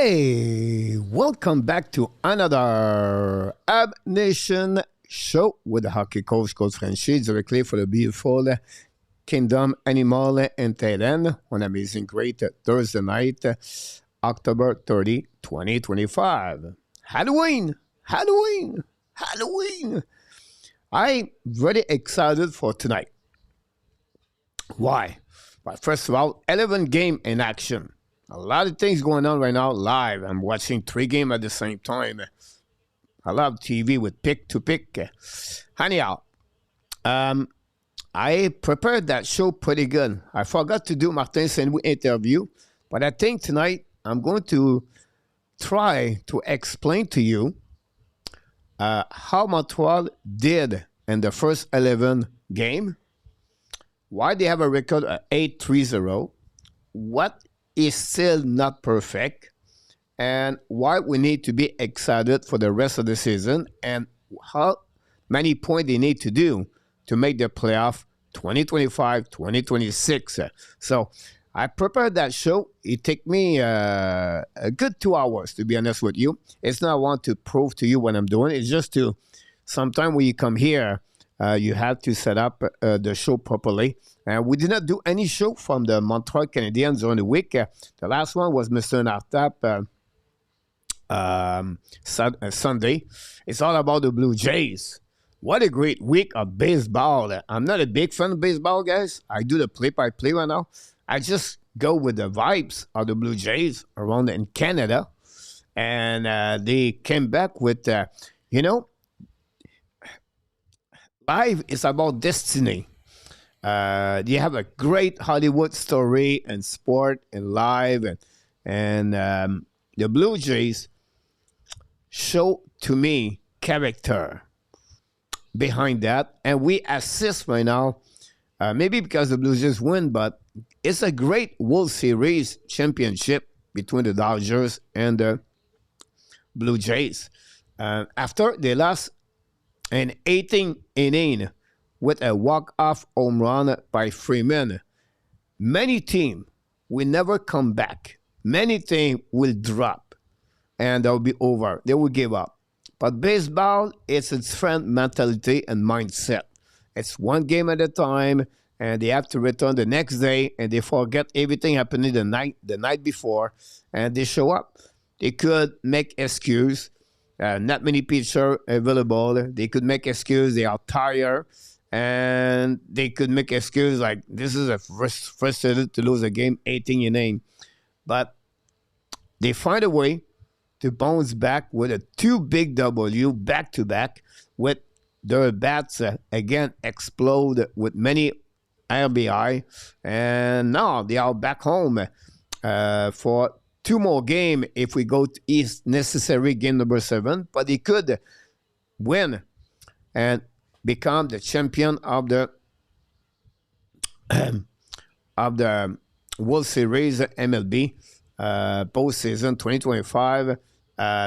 Hey, welcome back to another Ab Nation show with the hockey coach, Coach Frenchy, directly for the beautiful Kingdom Animal in Thailand on amazing great Thursday night, October 30, 2025. Halloween! Halloween! Halloween! I'm very excited for tonight. Why? But first of all, 11 game in action. A lot of things going on right now live. I'm watching 3 games at the same time. I love TV with pick to pick. Anyhow, I prepared that show pretty good. I forgot to do Martin Saint-Louis interview, but I think tonight I'm going to try to explain to you how Montreal did in the first 11 game, why they have a record of 8-3-0, what is still not perfect, and why we need to be excited for the rest of the season, and how many points they need to do to make the playoff 2025-2026. So I prepared that show. It took me a good 2 hours, to be honest with you. It's not I want to prove to you what I'm doing. It's just to, sometime when you come here, you have to set up the show properly. We did not do any show from the Montreal Canadiens during the week. The last one was Mr. Nartap Sunday. It's all about the Blue Jays. What a great week of baseball. I'm not a big fan of baseball, guys. I do the play-by-play right now. I just go with the vibes of the Blue Jays around in Canada. And they came back with, life is about destiny. You have a great Hollywood story and sport and live, and the Blue Jays show to me character behind that, and we assist right now. Maybe because the Blue Jays win, but it's a great World Series championship between the Dodgers and the Blue Jays. After they lost an 18th inning with a walk-off home run by Freeman, many teams will never come back. Many teams will drop, and they'll be over. They will give up. But baseball, it's a different mentality and mindset. It's one game at a time, and they have to return the next day, and they forget everything happening the night before, and they show up. They could make excuse. Not many pitchers available. They could make excuse. They are tired. And they could make excuse like, this is a frustrated to lose a game 18 inning. But they find a way to bounce back with a 2 big W back-to-back with their bats again explode with many RBI. And now they are back home for 2 more games if we go to East necessary game number 7. But they could win and become the champion of the World Series MLB postseason 2025.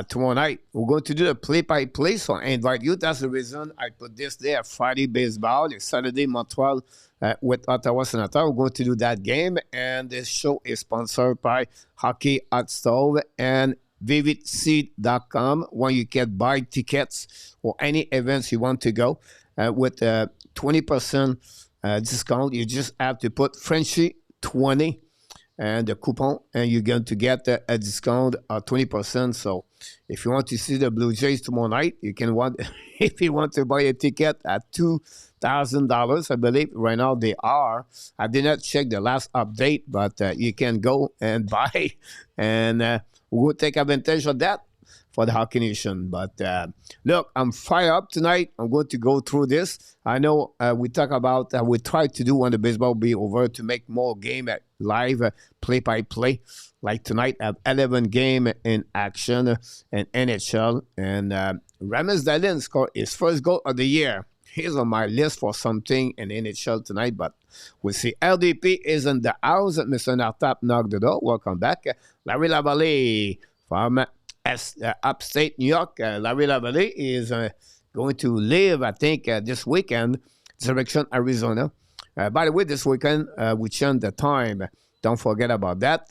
Tomorrow night we're going to do the play-by-play, so I invite you. That's the reason I put this there. Friday baseball, it's Saturday Montreal with Ottawa Senator. We're going to do that game, and this show is sponsored by Hockey Hot Stove and vividseed.com, where you can buy tickets for any events you want to go with 20% discount. You just have to put Frenchy 20 and the coupon, and you're going to get a discount of 20%. So if you want to see the Blue Jays tomorrow night, you can if you want to buy a ticket at $2,000, I believe right now they are. I did not check the last update, but you can go and buy, and we'll take advantage of that for the Hockey Nation. But look, I'm fired up tonight. I'm going to go through this. I know we talk about, we try to do when the baseball be over to make more game at live play-by-play. Like tonight, I have 11 game in action in NHL. And Ramis Dalin scored his first goal of the year. He's on my list for something in NHL tonight, but we'll see. LDP is in the house. Mr. Nartap knocked the door. Welcome back. Larry Lavallée from upstate New York. Larry Lavallée is going to live, I think, this weekend, direction Arizona. By the way, this weekend, we changed the time. Don't forget about that.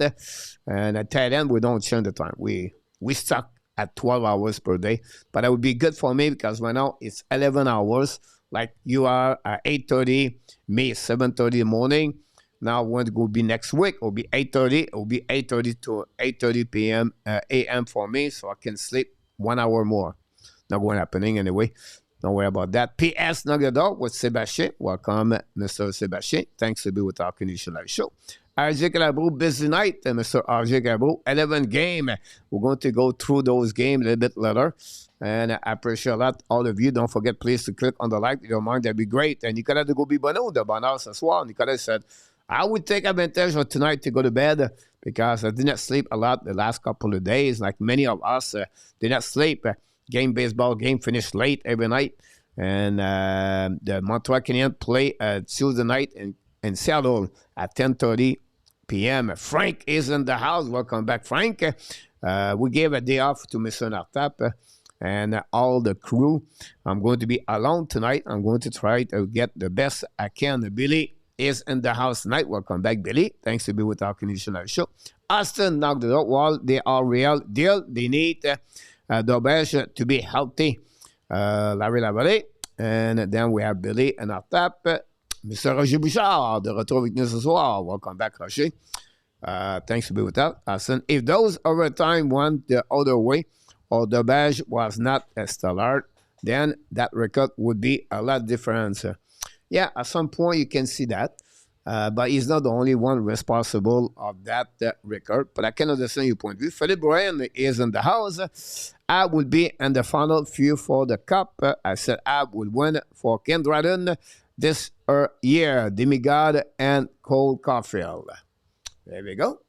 And at tight end, we don't change the time. We stuck at 12 hours per day. But it would be good for me because right now it's 11 hours. Like you are at 8:30, me 7:30 in the morning. Now when it will be next week, it will be 8:30. It will be 8:30 to 8:30 p.m. a.m. for me, so I can sleep 1 hour more. Not going happening anyway. Don't worry about that. P.S. Knock the door with Sébastien. Welcome, Mr. Sébastien. Thanks to be with our Canadian Live Show. RJ Calabro, busy night, Mr. RJ Calabro. 11 game. We're going to go through those games a little bit later. And I appreciate a lot, all of you. Don't forget, please, to click on the like. If you don't mind, that'd be great. And Nicolas de Goubi-Bonneau, the bonheur ce soir. Nicolas said, I would take advantage of tonight to go to bed because I did not sleep a lot the last couple of days. Like many of us did not sleep. Baseball game finished late every night. And the Montreal Canadiens play Tuesday night in Seattle at 10:30 p.m. Frank is in the house. Welcome back, Frank. We gave a day off to Mr. Nartap and all the crew. I'm going to be alone tonight. I'm going to try to get the best I can. Billy is in the house tonight. Welcome back, Billy. Thanks to be with our Canadian Live Show. Austin knocked it out. Well, they are real deal. They need Dobes to be healthy. Larry Lavallée. And then we have Billy and Nartap. Mr. Roger Bouchard, de retour avec nous ce soir. Welcome back, Roger. Thanks to be with us, Austin. If those overtime went the other way, or the badge was not a stellar, then that record would be a lot different. Yeah, at some point you can see that, but he's not the only one responsible of that record. But I can understand your point of view. Philippe Bryan is in the house. Ab will be in the final few for the Cup. I said Ab will win for Ken Dryden this year. Demigod and Cole Caufield. There we go.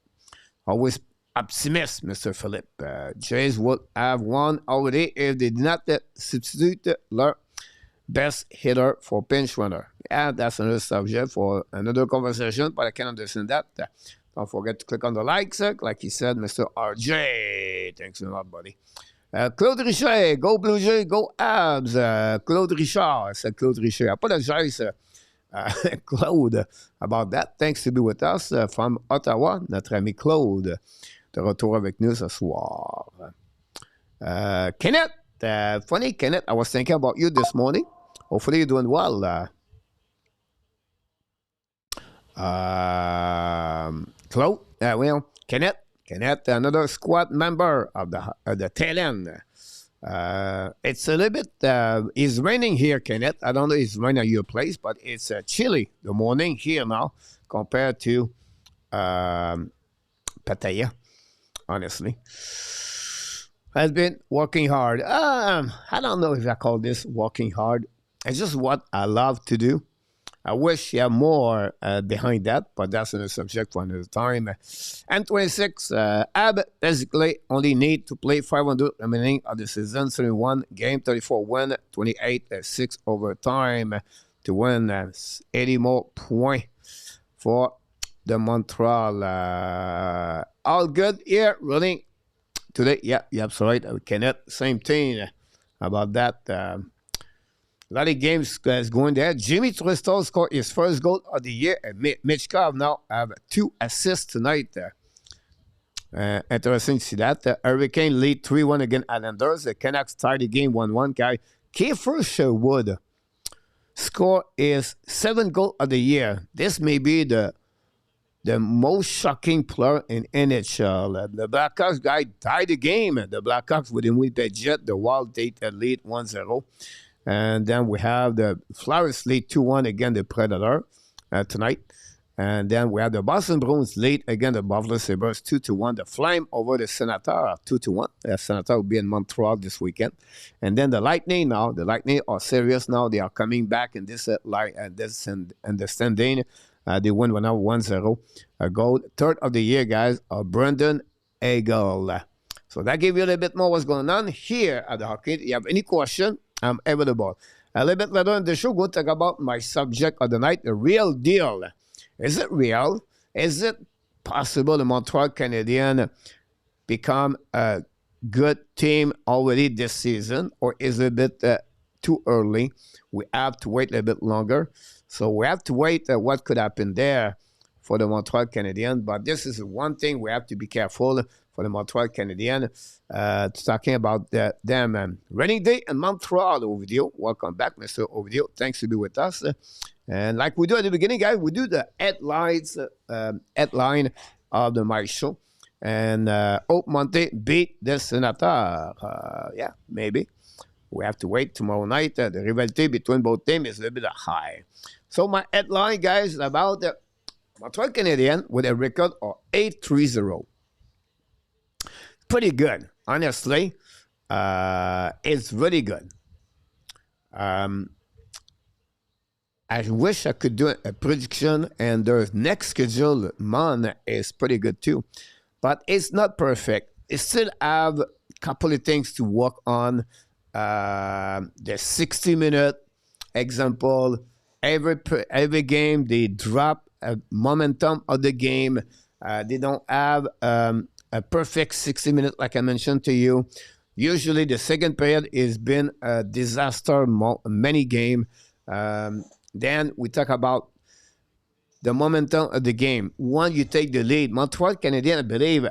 Always optimist, Mr. Philip. Jays would have won already if they did not substitute their best hitter for pinch runner. Yeah, that's another subject for another conversation, but I can understand that. Don't forget to click on the likes, like you said, Mr. RJ. Thanks a lot, buddy. Claude Richard, go Blue Jay, go Habs. Claude Richard, c'est Claude Richard. Apologize, Claude, about that. Thanks to be with us from Ottawa, notre ami Claude, de retour avec nous ce soir. Kenneth, funny, Kenneth, I was thinking about you this morning. Hopefully you're doing well. Claude, well, Kenneth, another squad member of the tail end. It's a little bit, it's raining here, Kenneth. I don't know if it's raining at your place, but it's chilly the morning here now compared to Pattaya, honestly. I've been working hard. I don't know if I call this working hard. It's just what I love to do. I wish you had more behind that, but that's another subject for another time. And 26, Ab basically only need to play 500 remaining of the season, 71 game, 34 win, 28-6 overtime to win 80 more points for the Montreal. All good here, running today. Yeah, you're absolutely right. Kenneth, same thing about that. A lot of games going there. Jimmy Tristel scored his first goal of the year. And Michkov now have 2 assists tonight. Interesting to see that. Hurricane lead 3-1 against Islanders. The Canucks tied the game 1-1. Guy, Kiefer Sherwood scored his 7th goal of the year. This may be the most shocking player in NHL. The Blackhawks guy tied the game. The Blackhawks with Winnipeg Jet. The Wild lead 1-0. And then we have the Flyers lead 2-1 against the Predator tonight. And then we have the Boston Bruins lead against the Buffalo Sabres 2-1. The Flame over the Senator 2-1. The Senator will be in Montreal this weekend. And then the Lightning now. The Lightning are serious now. They are coming back in this standing. They win 1-0. Gold. Third of the year, guys, Brendan Eagle. So that gives you a little bit more what's going on here at the hockey. If you have any question, I'm available. A little bit later in the show, we'll talk about my subject of the night, the real deal. Is it real? Is it possible the Montreal Canadiens become a good team already this season? Or is it a bit too early? We have to wait a little bit longer. So we have to wait what could happen there for the Montreal Canadiens. But this is one thing we have to be careful for the Montreal Canadiens. Talking about them. Raining day in Montreal, Ovidio. Welcome back, Mr. Ovidio. Thanks to be with us. And like we do at the beginning, guys, we do the headline of the Mike Show. And Hope Monte beat the Senator. Yeah, maybe. We have to wait tomorrow night. The rivalry between both teams is a little bit high. So my headline, guys, is about the Montreal Canadiens with a record of 8-3-0. Pretty good, honestly. It's really good. I wish I could do a prediction, and their next schedule month is pretty good too. But it's not perfect. It still have a couple of things to work on. The 60-minute example, every game they drop a momentum of the game. They don't have a perfect 60 minutes, like I mentioned to you. Usually the second period has been a disaster, many game. Then we talk about the momentum of the game. When you take the lead, Montreal Canadiens, I believe,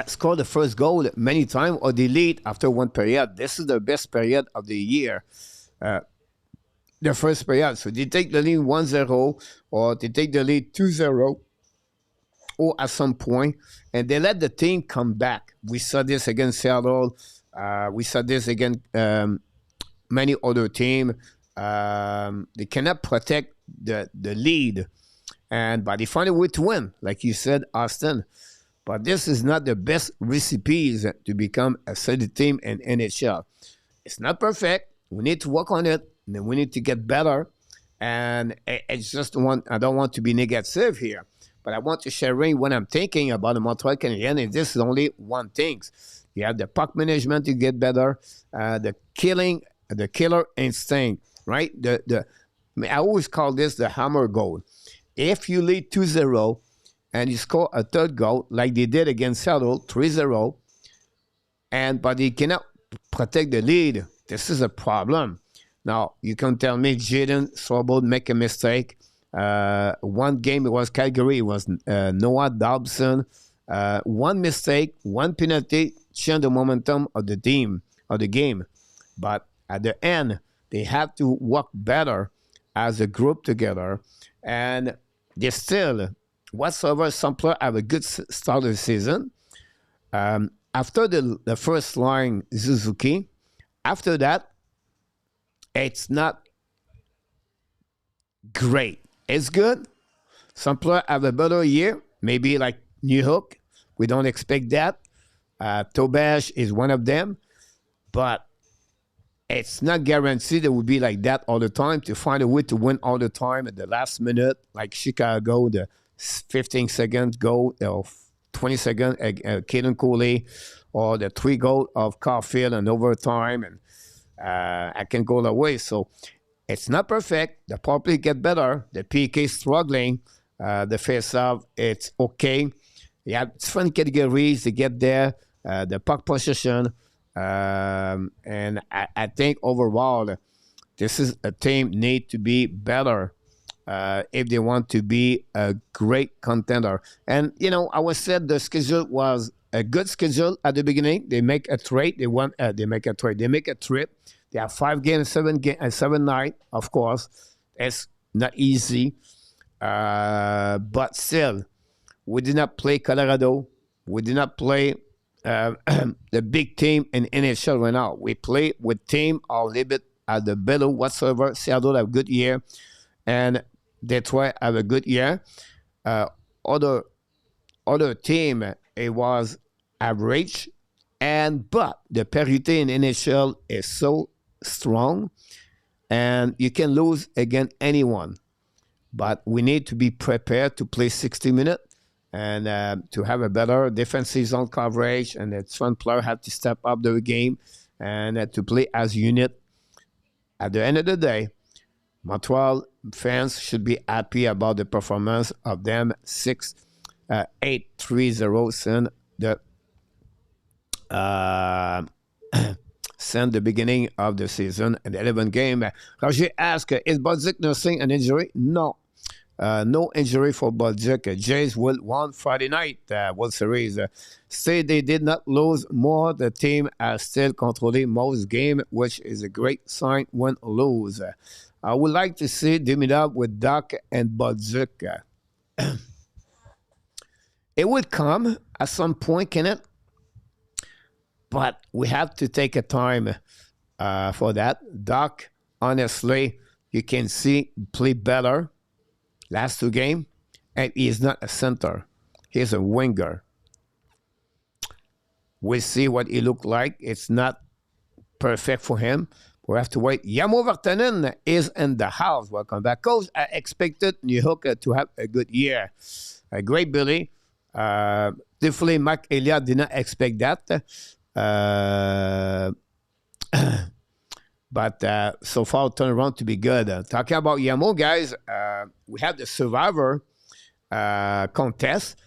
scored the first goal many times or the lead after one period. This is the best period of the year, the first period. So they take the lead 1-0 or they take the lead 2-0 or at some point, and they let the team come back. We saw this against Seattle. We saw this against many other teams. They cannot protect the lead, but they find a way to win, like you said, Austin. But this is not the best recipes to become a solid team in NHL. It's not perfect. We need to work on it, and then we need to get better. And it's just I don't want to be negative here, but I want to share what I'm thinking about the Montreal Canadiens, and this is only one thing. You have the puck management to get better, the killer instinct, right? I always call this the hammer goal. If you lead 2-0 and you score a third goal, like they did against Seattle, 3-0, but you cannot protect the lead, this is a problem. Now, you can tell me Jaden Sorbo make a mistake. One game, it was Calgary, it was Noah Dobson. One mistake, one penalty, change the momentum of the team, of the game. But at the end, they have to work better as a group together. And they still, whatsoever, some players have a good start of the season. After the first line, Suzuki, after that, it's not great. It's good. Some players have a better year, maybe like New Hook. We don't expect that. Dobes is one of them. But it's not guaranteed it will be like that all the time, to find a way to win all the time at the last minute, like Chicago, the 15-second goal, or 20-second, Caden Cooley, or the 3 goal of Caufield and overtime, and I can go away. So it's not perfect. The power play get better. The PK struggling. The face-off, it's okay. Yeah, different categories to get there. The puck possession. And I think overall, this is a team need to be better if they want to be a great contender. And, I was said the schedule was a good schedule at the beginning. They make a trade. They make a trade. They make a trip. They have 5 games, 7 nights, of course. It's not easy. But still, we did not play Colorado. We did not play the big team in NHL right now. We play with team a little bit at the below whatsoever. Seattle have a good year, and Detroit have a good year. Other team, it was average, but the parity in NHL is so strong, and you can lose against anyone. But we need to be prepared to play 60 minutes. And to have a better defensive zone coverage, and the front player have to step up the game and to play as unit. At the end of the day, Montreal fans should be happy about the performance of them 8-3-0 in the since the beginning of the season and the 11th game. Roger asked, is Bodzik nursing an injury? No. No injury for Bodzik. Jays will won Friday night World Series. Say they did not lose more. The team has still controlled most game, which is a great sign when lose. I would like to see them up with Doc and Bodzik. It would come at some point, can it? But we have to take a time for that. Doc, honestly, you can see play better last two games, and he is not a center. He's a winger. We'll see what he look like. It's not perfect for him. We have to wait. Yamo Vartanen is in the house. Welcome back. Coach, I expected New Hook to have a good year. A great Billy. Definitely Mike Elliott did not expect that. But so far turned around to be good. Talking about Yamo, guys, we have the Survivor contest.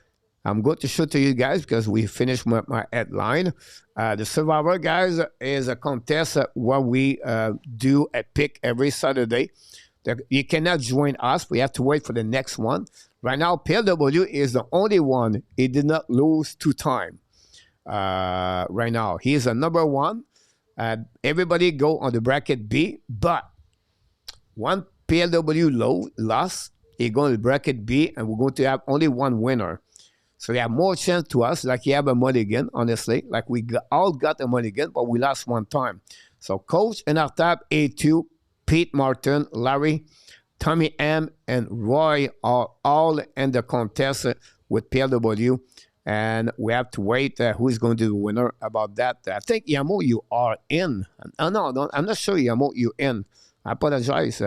I'm going to show to you guys because we finished my headline. The Survivor, guys, is a contest where we do a pick every Saturday. You cannot join us. We have to wait for the next one. Right now, PLW is the only one. He did not lose 2 times. Right now, he is a number 1. Everybody go on the bracket B, but one PLW lost, he go on the bracket B, and we're going to have only one winner. So they have more chance to us, like you have a mulligan, honestly. Like we all got a mulligan, but we lost 1 time. So Coach and our tab A2, Pete Martin, Larry, Tommy M, and Roy are all in the contest with PLW. And we have to wait who is going to be the winner about that. I think, Yamo, you are in. No, I'm not sure, Yamo, you're in. I apologize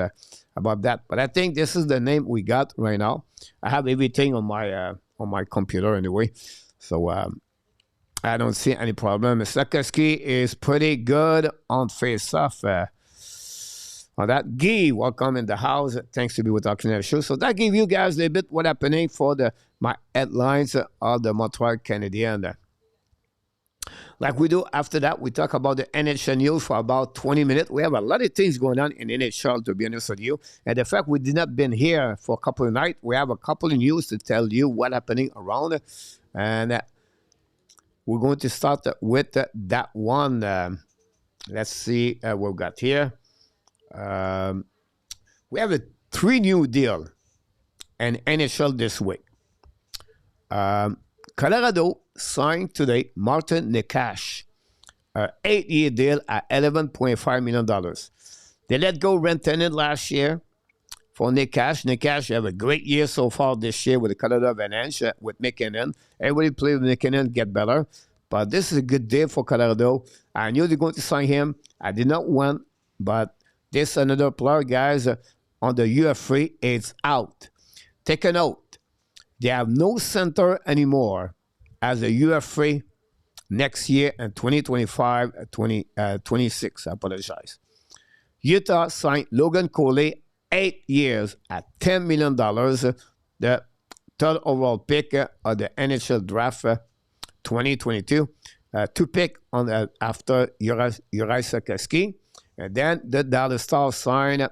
about that. But I think this is the name we got right now. I have everything on my computer anyway. So I don't see any problem. Slafkovsky is pretty good on face-off. On that, Guy, welcome in the house. Thanks to be with our Canadian show. So that gave you guys a little bit what happening for my headlines of the Montreal Canadiens. Like we do after that, we talk about the NHL news for about 20 minutes. We have a lot of things going on in NHL, to be honest with you. And the fact we did not been here for a couple of nights, we have a couple of news to tell you what's happening around. And we're going to start with that one. Let's see what we've got here. We have a 3 new deal in NHL this week. Colorado signed today Martin Necas, an 8-year deal at $11.5 million. They let go Rantanen last year for Necas. Necas have a great year so far this year with the Colorado Avalanche with McKinnon. Everybody play with McKinnon, get better. But this is a good deal for Colorado. I knew they're going to sign him. I did not want, but this another player, guys, on the UF3, it's out. Take a note. They have no center anymore as a UF3 next year in 2025, 2026. I apologize. Utah signed Logan Coley 8 years at $10 million, the 3rd overall pick of the NHL draft 2022. 2 pick on after Juraj Slafkovsky. And then the Dallas Stars signed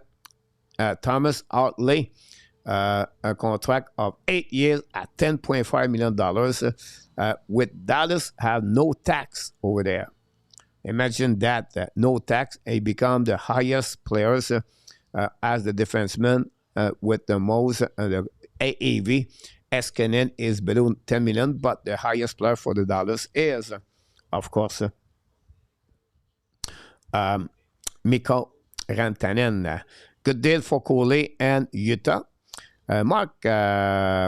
Thomas Hartley, a contract of 8 years at $10.5 million, with Dallas have no tax over there. Imagine that, no tax. He become the highest players as the defenseman with the most the AAV. Eskinen is below 10 million, but the highest player for the Dallas is, of course, Mikko Rantanen. Good deal for Coley and Utah. Mark,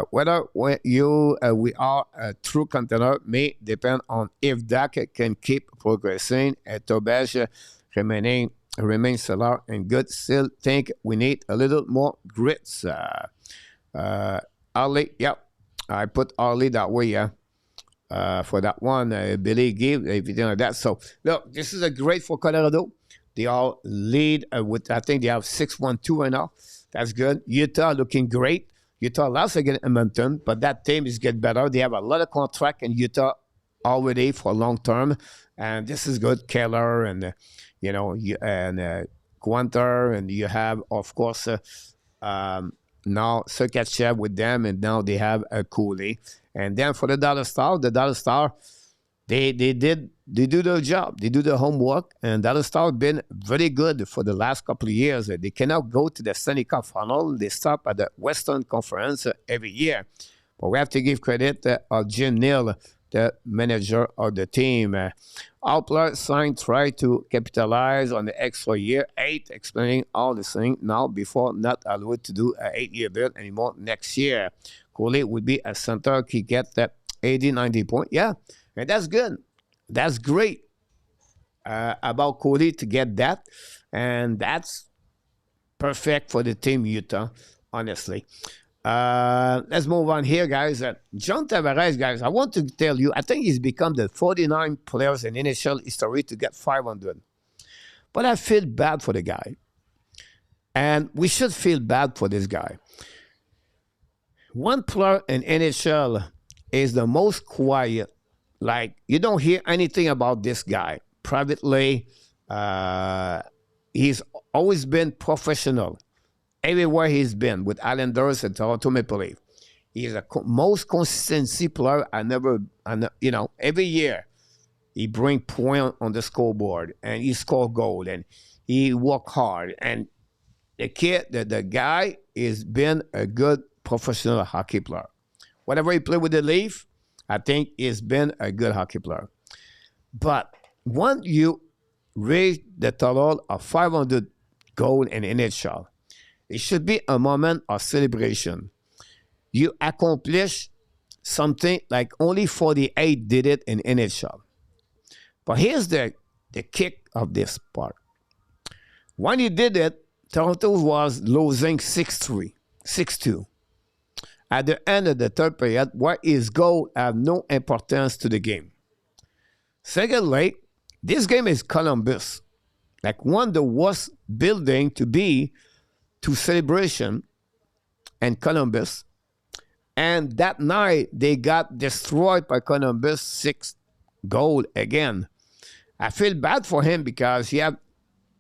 whether we are a true contender may depend on if Dak can keep progressing. Dobes remains stellar and good. Still think we need a little more grits. Arlie, yep, I put Arlie that way, yeah. For that one, Billy gave everything like that. So look, this is a great for Colorado. They all lead with, I think they have 6-1-2 right now. That's good. Utah looking great. Utah lost against Edmonton, but that team is getting better. They have a lot of contract in Utah already for long term, and this is good. Keller and and Contender, and you have, of course, now Sergachev with them, and now they have a Cooley. And then for the Dallas Star, they do their job. They do their homework, and Dallas Star have been very good for the last couple of years. They cannot go to the Stanley Cup final. They stop at the Western Conference every year. But we have to give credit to Jim Neal, the manager of the team. Our players signed try to capitalize on the extra year 8, explaining all the things now before not allowed to do an 8-year deal anymore next year. Cooley would be a center qui get that 80, 90 points. Yeah, and that's good. That's great about Cooley to get that. And that's perfect for the team Utah, honestly. Let's move on here, guys. John Tavares, guys, I want to tell you, I think he's become the 49 players in NHL history to get 500. But I feel bad for the guy. And we should feel bad for this guy. One player in NHL is the most quiet. Like, you don't hear anything about this guy. Privately, he's always been professional. Everywhere he's been with Islanders and Toronto Maple Leafs, he's the most consistency player every year he bring point on the scoreboard and he score goal and he work hard. And the guy has been a good professional hockey player. Whatever he played with the Leafs, I think he's been a good hockey player. But when you reach the total of 500 goals in NHL, it should be a moment of celebration. You accomplish something like only 48 did it in NHL. But here's the kick of this part. When he did it, Toronto was losing 6-3, 6-2. At the end of the third period, where his goal have no importance to the game. Secondly, this game is Columbus. Like one of the worst building to be to celebration and Columbus. And that night, they got destroyed by Columbus 6 goal again. I feel bad for him because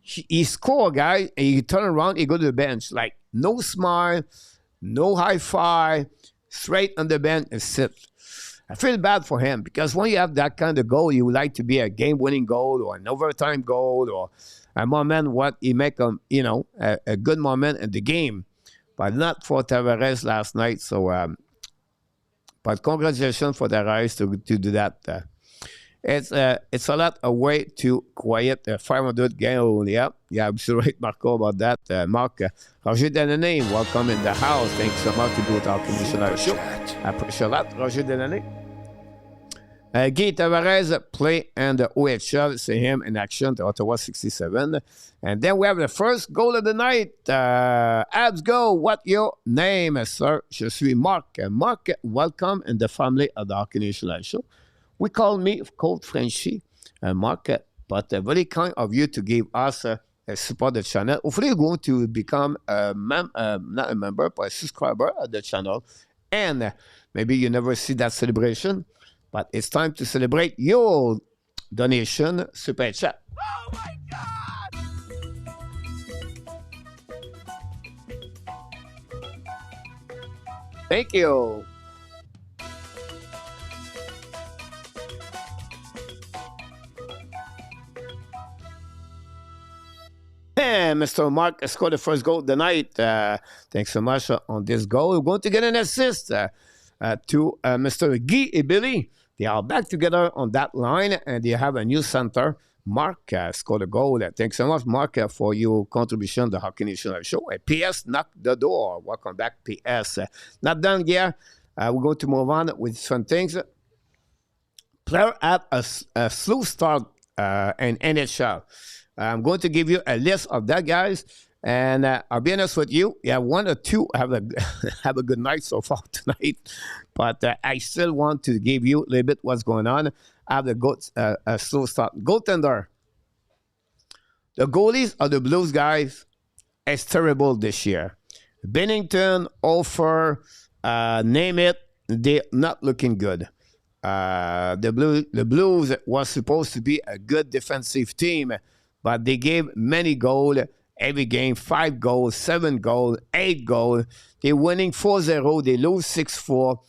he scored, guys, and he turn around, he go to the bench. Like, no smile, no high five, straight on the bench and sit. I feel bad for him because when you have that kind of goal, you would like to be a game-winning goal or an overtime goal or a moment what he make a good moment in the game, but not for Tavares last night. So, but congratulations for Tavares to do that. It's a lot of way to quiet 500 game. Yeah, absolutely right, Marco, about that. Marc, Roger Delaney, welcome in the house. Thanks so much to go to our commissioner show. I appreciate that, Roger Delaney. Guy Tavares play in the OHL. See him in action to Ottawa 67. And then we have the first goal of the night. Habs go. What your name, sir? Je suis Marc. Marc, welcome in the family of the Hockey Nation Live Show. We call me called Frenchy, Marc, but very kind of you to give us support the channel. Hopefully, you're going to become not a member, but a subscriber of the channel. And maybe you never see that celebration. But it's time to celebrate your donation super chat. Oh my God! Thank you. And Mr. Mark scored the first goal of the night. Thanks so much on this goal. We're going to get an assist to Mr. Guy and Billy. They are back together on that line, and they have a new center. Mark scored a goal. Thanks so much, Mark, for your contribution to the Hockey Nation Live Show. PS, knock the door. Welcome back, PS. Not done yet. We're going to move on with some things. Player had a slow start in NHL. I'm going to give you a list of that, guys. And I'll be honest with you, one or two have a have a good night so far tonight. But I still want to give you a little bit what's going on. I have a slow start. Goaltender. The goalies of the Blues, guys, is terrible this year. Bennington, Offer, name it, they're not looking good. The Blues was supposed to be a good defensive team. but they gave many goals every game, 5 goals, 7 goals, 8 goals. They're winning 4-0. They lose 6-4.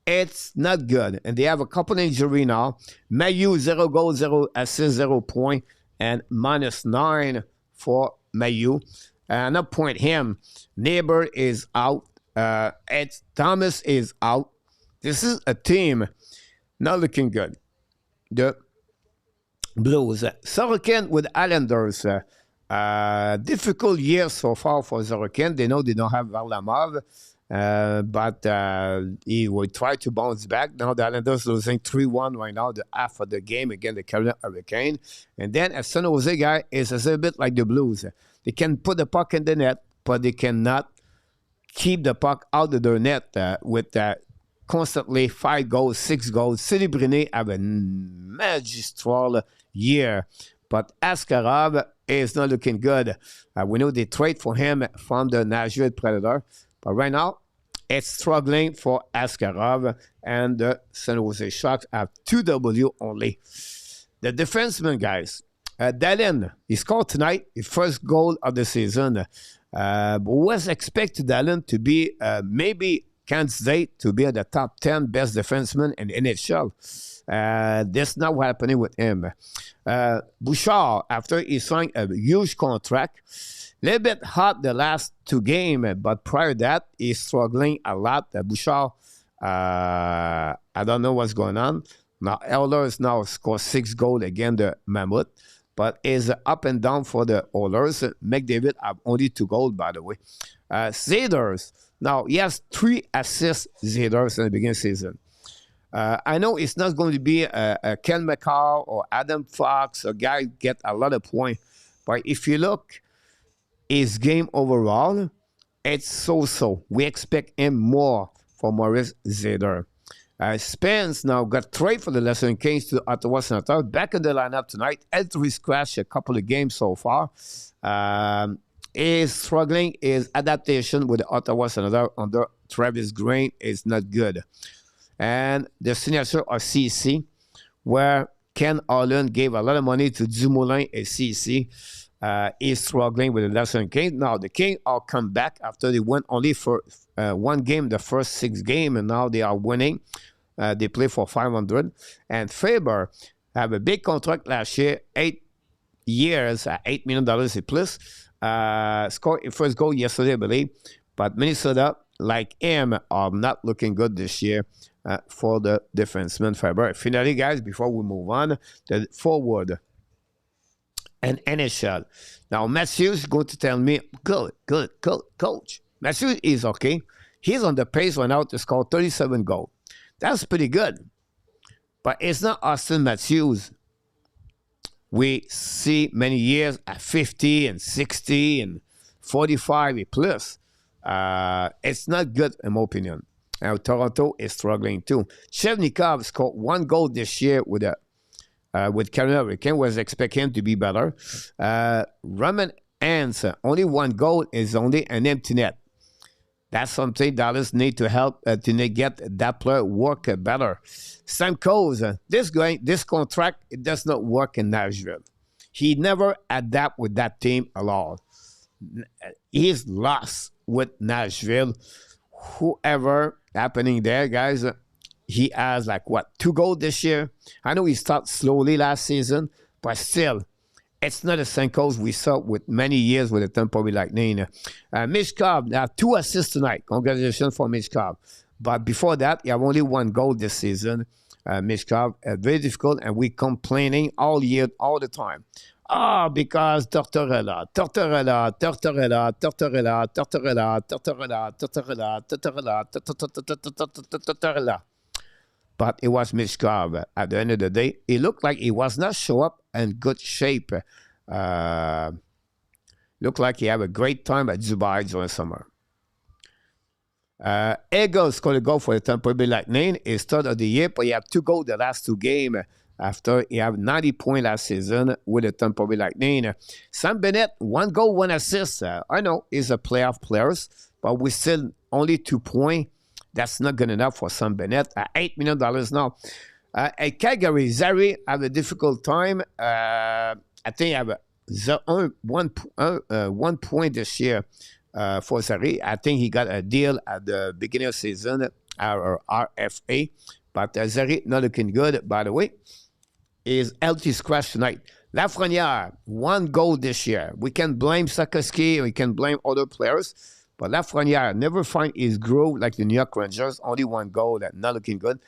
It's not good. And they have a couple injury now. Mayu, 0 goals, 0 assists, 0 point, and -9 for Mayu. Another point him. Neighbor is out. Ed Thomas is out. This is a team not looking good. The Blues. Sorokin with Islanders. Difficult year so far for Sorokin. They know they don't have Varlamov. But he will try to bounce back. Now the Islanders losing 3-1 right now, the half of the game against the Carolina Hurricane. And then a San Jose guy is a little bit like the Blues. They can put the puck in the net, but they cannot keep the puck out of their net with constantly 5 goals, 6 goals. Sidney Brunet have a magistral year, but Askarov is not looking good. We know they trade for him from the Nashville Predator, but right now it's struggling for Askarov, and the San Jose Sharks have 2 W only. The defenseman, guys, Dallin, he scored tonight his first goal of the season. Was expected Dallin to be maybe candidate to be at the top 10 best defenseman in the NHL. That's not what's happening with him. Bouchard, after he signed a huge contract, a little bit hot the last 2 games, but prior to that, he's struggling a lot. Bouchard, I don't know what's going on. Now, Oilers now scored 6 goals against the Mammoth, but is up and down for the Oilers. McDavid have only 2 goals, by the way. Zaders, now he has 3 assists, Zaders, in the beginning of the season. I know it's not going to be a Ken McCall or Adam Fox, a guy get a lot of points, but if you look his game overall, it's so-so. We expect him more for Maurice Zader. Spence now got traded for the Lesser Kings to Ottawa Senators. Back in the lineup tonight. Eldridge scratched a couple of games so far. Is struggling. His adaptation with the Ottawa Senators under Travis Green is not good. And the signature of CC, where Ken Holland gave a lot of money to Dumoulin and CC, is struggling with the Lesser Kings. Now, the Kings are come back after they went only for 1 game, the first 6 games, and now they are winning. They play for 500. And Faber have a big contract last year, 8 years, $8 million a plus. Scored his first goal yesterday, I believe. But Minnesota, like him, are not looking good this year for the defenseman Faber. Finally, guys, before we move on, the forward and NHL. Now, Matthews is going to tell me, good, coach. Matthews is okay. He's on the pace right now to score 37 goals. That's pretty good. But it's not Austin Matthews. We see many years at 50 and 60 and 45 plus. It's not good, in my opinion. Now, Toronto is struggling too. Shevnikov scored 1 goal this year with Carolina Hurricane. Was expecting him to be better. Roman Hans, only 1 goal is only an empty net. That's something Dallas need to help to get that player work better. Stamkos, this contract, it does not work in Nashville. He never adapt with that team at all. He's lost with Nashville. Whoever happening there, guys, he has 2 goals this year. I know he started slowly last season, but still, it's not the Stamkos we saw with many years with the Tampa Bay Lightning. Mishkov, now 2 assists tonight. Congratulations for Mishkov. But before that, he have only 1 goal this season. Mishkov, very difficult, and we complaining all year, all the time. Because Tortorella. But it was Mishkov. At the end of the day, he looked like he was not show up in good shape. Looked like he had a great time at Dubai during summer. Eagles going to go for the Tampa Bay Lightning. He's 3rd of the year, but he had 2 goals the last 2 games after he had 90 points last season with the Tampa Bay Lightning. Sam Bennett, 1 goal, 1 assist. I know he's a playoff player, but we still only 2 points. That's not good enough for Sam Bennett. $8 million now. At Calgary, Zary have a difficult time. I think he have 1 point this year for Zary. I think he got a deal at the beginning of the season, our RFA. But Zary not looking good, by the way. Is healthy scratch tonight. Lafrenière, 1 goal this year. We can blame Slafkovsky, we can blame other players, but Lafrenière never find his groove like the New York Rangers. Only 1 goal, that not looking good.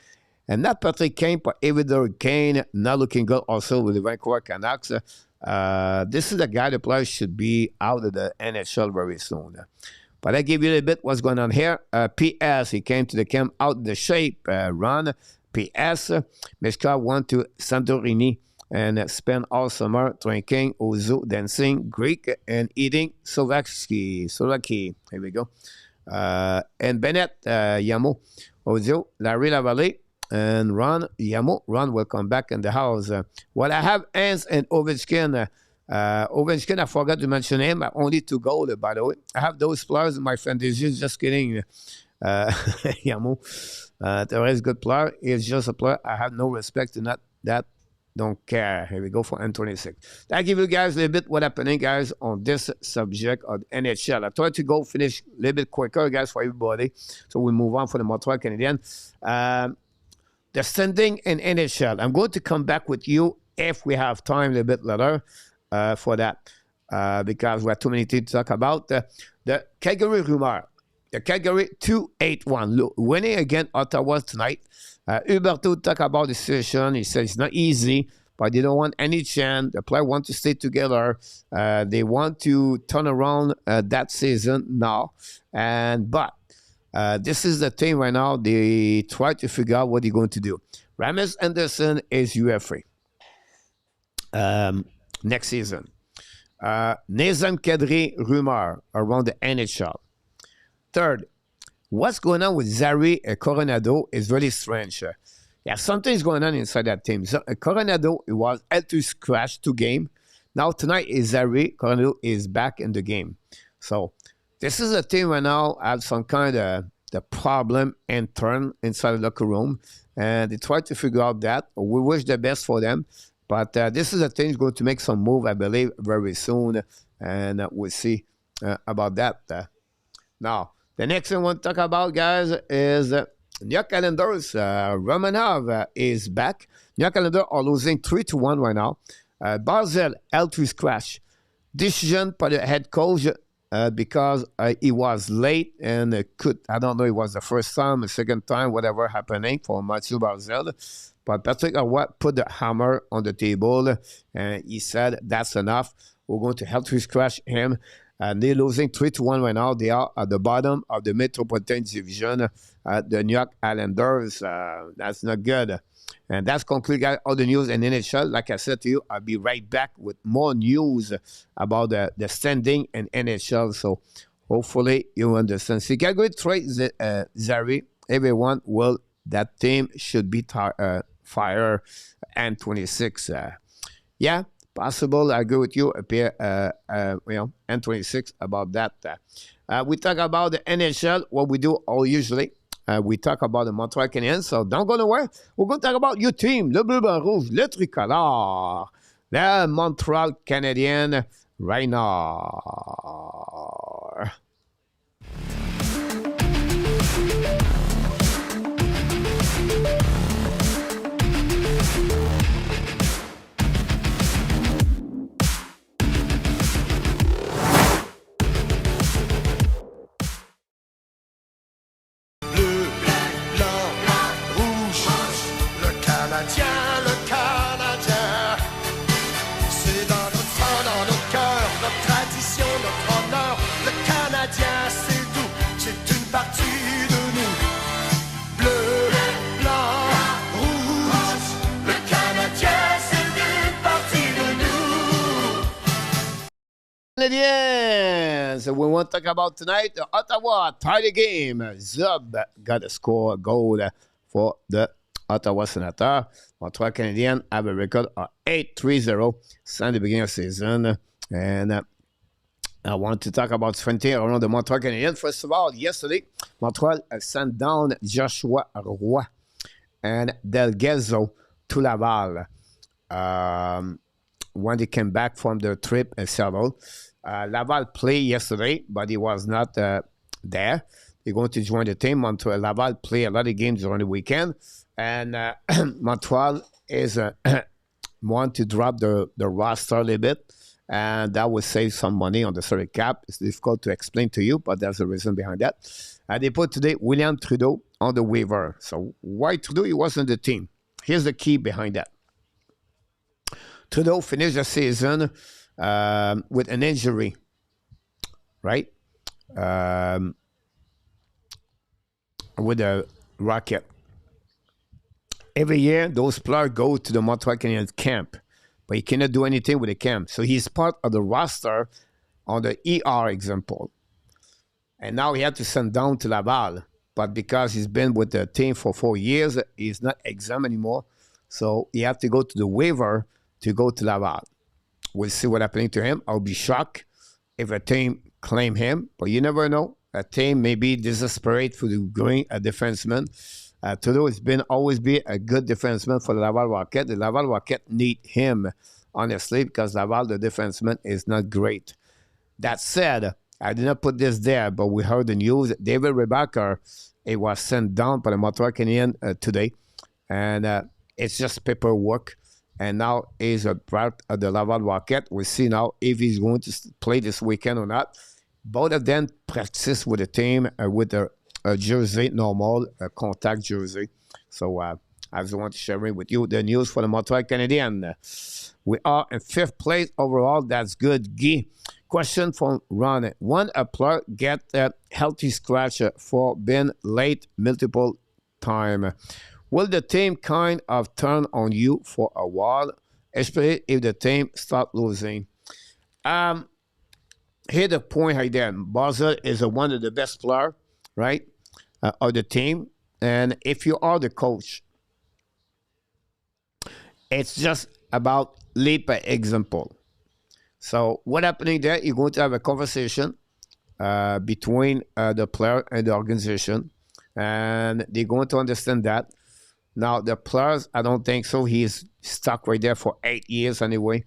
And not Patrick Kane, but Evander Kane, not looking good also with the Vancouver Canucks. This is a guy the players should be out of the NHL very soon. But I give you a little bit what's going on here. P.S. He came to the camp out of the shape, Ron. P.S. Mishka went to Santorini and spent all summer drinking ouzo, dancing Greek, and eating Slovaki. Here we go. And Bennett, Yamo, Ozio, Larry Lavallée, and Ron Yamo. Ron will come back in the house. Well, I have Hans and Ovechkin. Ovechkin, I forgot to mention him. Only 2 goals, by the way. I have those players in my fantasy. Just kidding. Yamo. The rest good player. He's just a player. I have no respect to that. Don't care. Here we go for N26. I give you guys a little bit what happening, guys, on this subject of NHL. I tried to go finish a little bit quicker, guys, for everybody. So we move on for the Montreal Canadiens. The standing in NHL. I'm going to come back with you if we have time a little bit later for that because we have too many things to talk about. The Calgary rumor. The Calgary 2-8-1. Winning against Ottawa tonight. Huberto talked about the situation. He said it's not easy, but they don't want any chance. The players want to stay together. They want to turn around that season now. But this is the thing right now. They try to figure out what they're going to do. Ramis Anderson is UFA next season. Nazem Kadri rumor around the NHL. Third, what's going on with Zary Coronado is really strange. Yeah, something's going on inside that team. So, Coronado, it was healthy scratch 2 games. Now tonight is Zary Coronado is back in the game. So this is a team right now have some kind of the problem intern inside the locker room, and they try to figure out that. We wish the best for them, but this is a team going to make some move, I believe, very soon, and we'll see about that. Now. The next thing I want to talk about, guys, is New York Islanders. Romanov is back. New York Islanders are losing 3-1 right now. Barzal, L2 scratch. Decision by the head coach because he was late and I don't know, it was the first time, the second time, whatever happening for Mathieu Barzal. But Patrick Roy put the hammer on the table and he said, that's enough. We're going to help to scratch him. And they're losing 3-1 right now. They are at the bottom of the Metropolitan Division, the New York Islanders. That's not good. And that's conclude, guys, all the news in NHL. Like I said to you, I'll be right back with more news about the standing in NHL. So hopefully you understand. See, Calgary trade Zary. Everyone will. That team should be fired and 26. Yeah. Possible, I agree with you, N26 about that. We talk about the NHL, what we do all usually. We talk about the Montreal Canadiens, so don't go nowhere. We're going to talk about your team, le bleu, blanc, rouge, le tricolore, the Montreal Canadiens right now. Canadiens. We want to talk about tonight. Ottawa tied the game. Zub got a score goal for the Ottawa Senators. Montreal Canadiens have a record of 8-3-0 since the beginning of the season. And I want to talk about something around the Montreal Canadiens. First of all, yesterday, Montreal sent down Joshua Roy and Del Ghezo to Laval. when they came back from their trip in Seattle. Laval played yesterday, but he was not there. They're going to join the team. Montreal Laval play a lot of games during the weekend, and Montreal is want to drop the roster a little bit, and that will save some money on the salary cap. It's difficult to explain to you, but there's a reason behind that. They put today William Trudeau on the waiver. So why Trudeau? He wasn't the team. Here's the key behind that. Trudeau finished the season with an injury, right? With a Rocket. Every year, those players go to the Montreal Canadiens camp, but he cannot do anything with the camp. So he's part of the roster on the ER example. And now he had to send down to Laval. But because he's been with the team for 4 years, he's not exempt anymore. So he have to go to the waiver to go to Laval. We'll see what's happening to him. I'll be shocked if a team claim him, but you never know. A team may be desperate for going a defenseman. Trudeau has always been a good defenseman for the Laval Rocket. The Laval Rocket need him, honestly, because Laval, the defenseman, is not great. That said, I did not put this there, but we heard the news. David Rebacker, it was sent down by the Montreal Canadiens today, and it's just paperwork. And now he's a part of the Laval Rocket. We'll see now if he's going to play this weekend or not. Both of them practice with the team with a jersey, normal contact jersey. So I just want to share with you the news for the Montreal Canadiens. We are in 5th place overall. That's good. Guy, question from Ron. When a player get a healthy scratch for being late multiple times, will the team kind of turn on you for a while, especially if the team start losing? Here's the point right there. Basel is one of the best players, right, of the team. And if you are the coach, it's just about lead by example. So what happening there, you're going to have a conversation between the player and the organization. And they're going to understand that. Now, the players, I don't think so. He's stuck right there for 8 years anyway.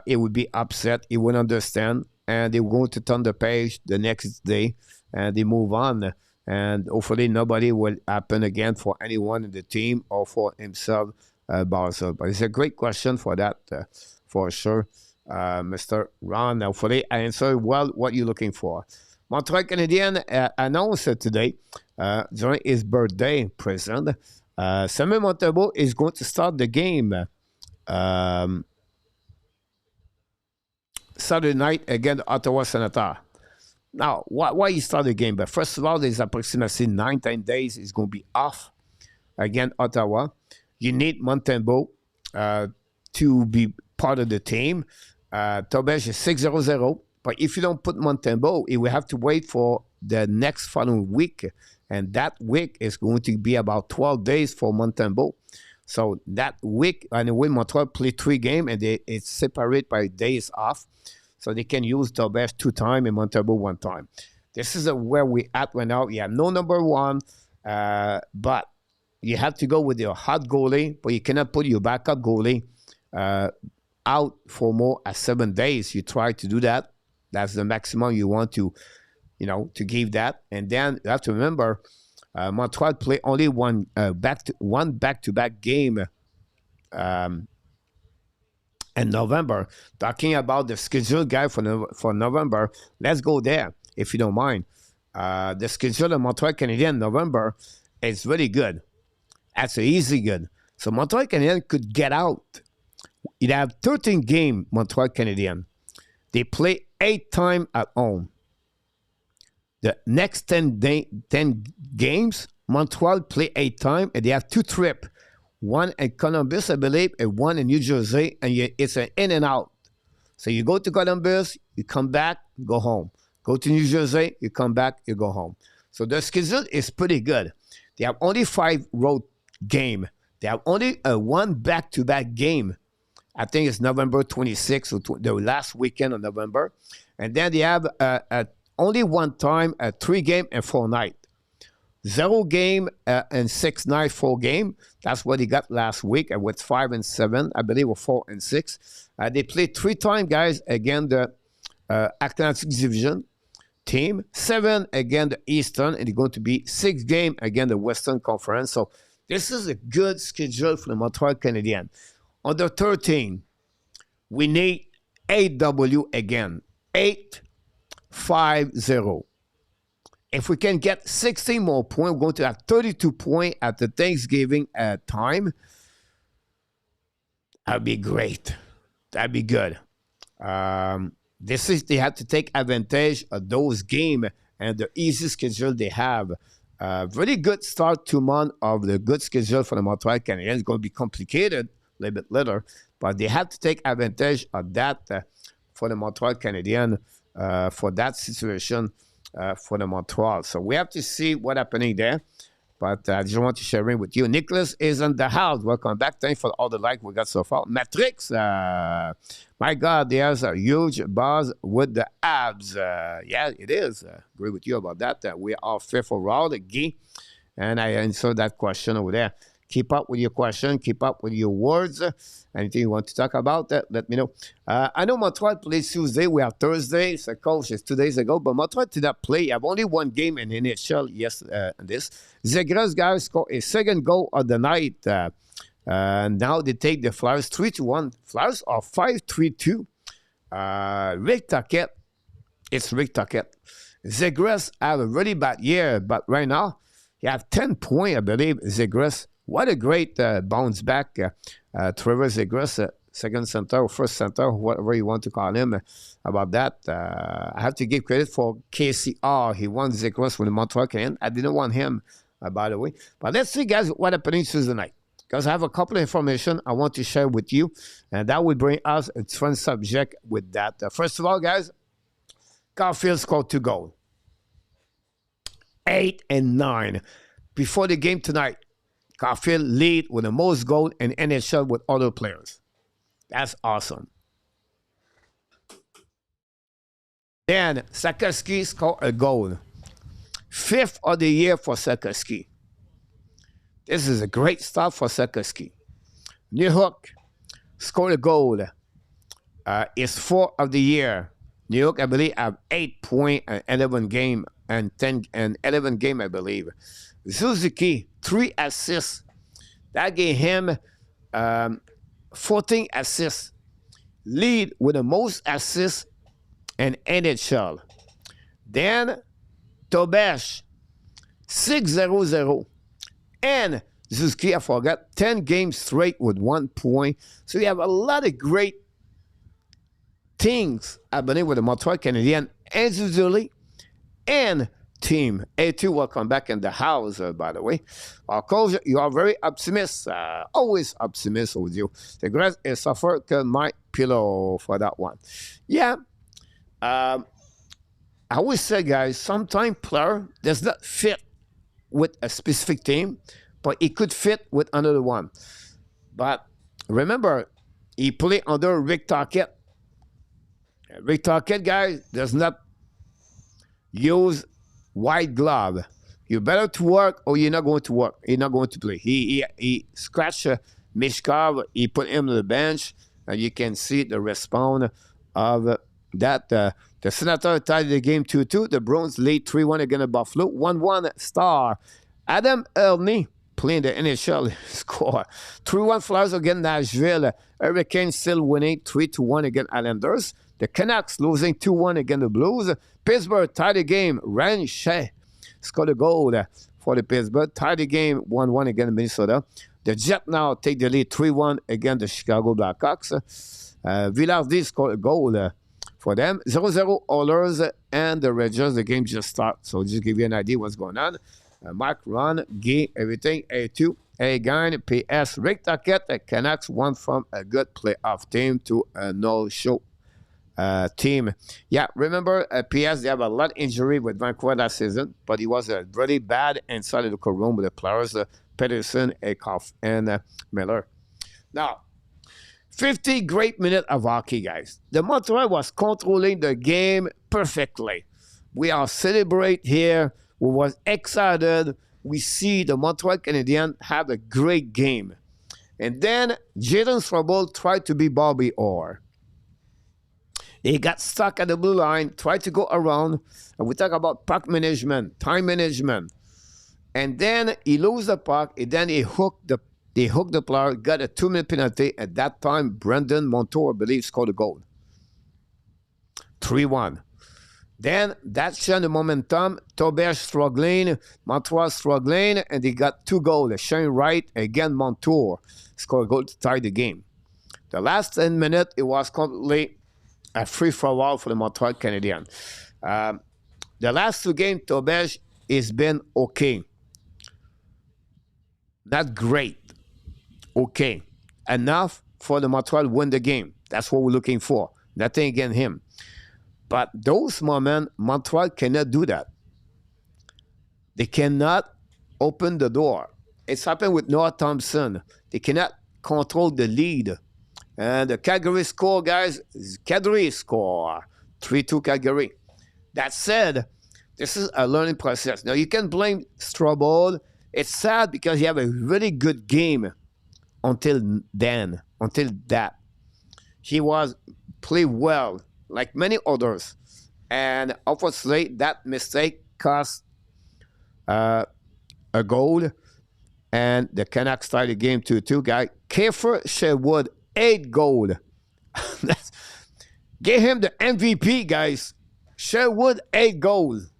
It would be upset. He wouldn't understand. And they're going to turn the page the next day. And they move on. And hopefully nobody will happen again for anyone in the team or for himself, Basel. But it's a great question for that, for sure, Mr. Ron. Hopefully I answered well what you're looking for. Montreal Canadiens announced today, during his birthday present, Samuel Montembeault is going to start the game Saturday night against the Ottawa Senators. Now, why he start the game? But first of all, there's approximately 9-10 days he's going to be off against Ottawa. You need Montembeault to be part of the team. Dobes is 6-0-0. But if you don't put Montembeault, he will have to wait for the next following week. And that week is going to be about 12 days for Montembeault. So that week, anyway, Montreal play 3 games, and it's separated by days off. So they can use Dobes 2 times and Montembeault 1 time. This is where we at right now. You have no number 1, but you have to go with your hot goalie, but you cannot put your backup goalie out for more than 7 days. You try to do that. That's the maximum you want to, to give that. And then you have to remember, Montreal play only one back-to-back game in November. Talking about the schedule guy for November, let's go there, if you don't mind. The schedule of Montreal Canadiens in November is really good. That's easy good. So Montreal Canadiens could get out. You'd have 13 games, Montreal Canadiens. They play 8 times at home. The next 10 games, Montreal play 8 times, and they have 2 trips. One in Columbus, I believe, and one in New Jersey, and it's an in and out. So you go to Columbus, you come back, go home. Go to New Jersey, you come back, you go home. So the schedule is pretty good. They have only 5 road games. They have only 1 back-to-back game. I think it's November 26th, or the last weekend of November. And then they have only 1 time, 3 games and 4 nights. 0 game and 6 nights, 4 game. That's what he got last week with 5 and 7, I believe, or 4 and 6. They played 3 times, guys, against the Atlantic Division team, 7 against the Eastern, and it's going to be 6 games against the Western Conference. So this is a good schedule for the Montreal Canadiens. On the 13, we need 8W again, 8-5-0. If we can get 16 more points, we're going to have 32 points at the Thanksgiving time. That'd be great. That'd be good. They have to take advantage of those games and the easy schedule they have. Really good start 2 months of the good schedule for the Montreal Canadiens. It's going to be complicated a little bit later, but they have to take advantage of that for the Montreal Canadiens for that situation. For the Montreal. So we have to see what's happening there. But I just want to share it with you. Nicholas is in the house. Welcome back. Thanks for all the like we got so far. Matrix, my God, there's a huge buzz with the Habs. Yeah, it is. Agree with you about that. We are fifth overall, Guy. And I answered that question over there. Keep up with your question. Keep up with your words. Anything you want to talk about, let me know. I know Montreal plays Tuesday. We have Thursday. So, coach, it's 2 days ago. But Montreal did not play. You have only 1 game in NHL. Yes, this. Zegras, guys, scored a second goal of the night. Now they take the Flyers 3-1. Flyers are 5-3-2. Rick Tocchet. It's Rick Tocchet. Zegras have a really bad year. But right now, you have 10 points, I believe, Zegras. What a great bounce back. Trevor Zegras, second center or first center, whatever you want to call him, about that. I have to give credit for KCR. He won Zegras with the Montreal Canadiens. I didn't want him, by the way. But let's see, guys, what happened Tuesday night. Because I have a couple of information I want to share with you. And that will bring us a different subject with that. First of all, guys, Caufield scored 2 goals. 8 and 9. Before the game tonight, Caufield lead with the most goals in NHL with other players. That's awesome. Then Slafkovsky scored a goal. 5th of the year for Slafkovsky. This is a great start for Slafkovsky. New Hook scored a goal. It's 4th of the year. New York, I believe, have 8 points and 11 game and 10 and 11 game, I believe. Suzuki, 3 assists. That gave him 14 assists. Lead with the most assists in NHL. Then Dobes, 6-0-0. And Suzuki, I forgot, 10 games straight with 1 point. So you have a lot of great things happening with the Montreal Canadiens individually and team. A2, welcome back in the house, by the way. Coach, you are very optimistic. Always optimistic with you. The grass is suffered to my pillow for that one. Yeah. I always say, guys, sometimes player does not fit with a specific team, but it could fit with another one. But remember, he played under Rick Tocchet. Rick Tocchet, guys, does not use white glove. You better to work or you're not going to work. You're not going to play. He scratched Mishkov. He put him on the bench. And you can see the response of that. The Senator tied the game 2-2. The Bruins lead 3-1 against Buffalo. 1-1 Star. Adam Ernie playing the NHL score. 3-1 Flyers against Nashville. Hurricanes still winning 3-1 against Islanders. The Canucks losing 2-1 against the Blues. Pittsburgh tied the game. Frenchy scored a goal for the Pittsburgh. Tied the game 1-1 against Minnesota. The Jets now take the lead 3-1 against the Chicago Blackhawks. Villardi scored a goal for them. 0-0 Oilers and the Rangers. The game just started, so just give you an idea what's going on. Mark, Ron, Guy, everything. A2, A-Gain, PS, Rick Tocchet. The Canucks won from a good playoff team to a no-show team. Yeah, remember, PS, they have a lot of injury with Vancouver last season, but it was a really bad inside the locker room with the players, Pedersen, Akoff, and Miller. Now, 50 great minutes of hockey, guys. The Montreal was controlling the game perfectly. We are celebrate here. We was excited. we see the Montreal Canadiens have a great game. And then Jadon Strobel tried to be Bobby Orr. He got stuck at the blue line, tried to go around. And we talk about puck management, time management. And then he lose the puck, and then he hooked the player, got a 2-minute penalty. At that time, Brendan Montour, I believe, scored a goal. 3-1. Then that changed the momentum. Dobes struggling, Montreal struggling, and they got 2 goals. Shane Wright, again Montour, scored a goal to tie the game. The last 10 minutes, it was completely a free-for-all for the Montreal Canadiens. The last 2 games, Dobes has been okay. Not great. Okay. Enough for the Montreal to win the game. That's what we're looking for. Nothing against him. But those moments, Montreal cannot do that. They cannot open the door. It's happened with Noah Thompson. They cannot control the lead. And the Calgary score, guys, Calgary score. 3-2 Calgary. That said, this is a learning process. Now, you can blame Strobel. It's sad because he had a really good game until then, until that. He was played well, like many others. And obviously, that mistake cost a goal. And the Canucks started the game 2-2. Guy, Kiefer Sherwood, 8 goals. Give him the MVP, guys. Sherwood, 8 goals.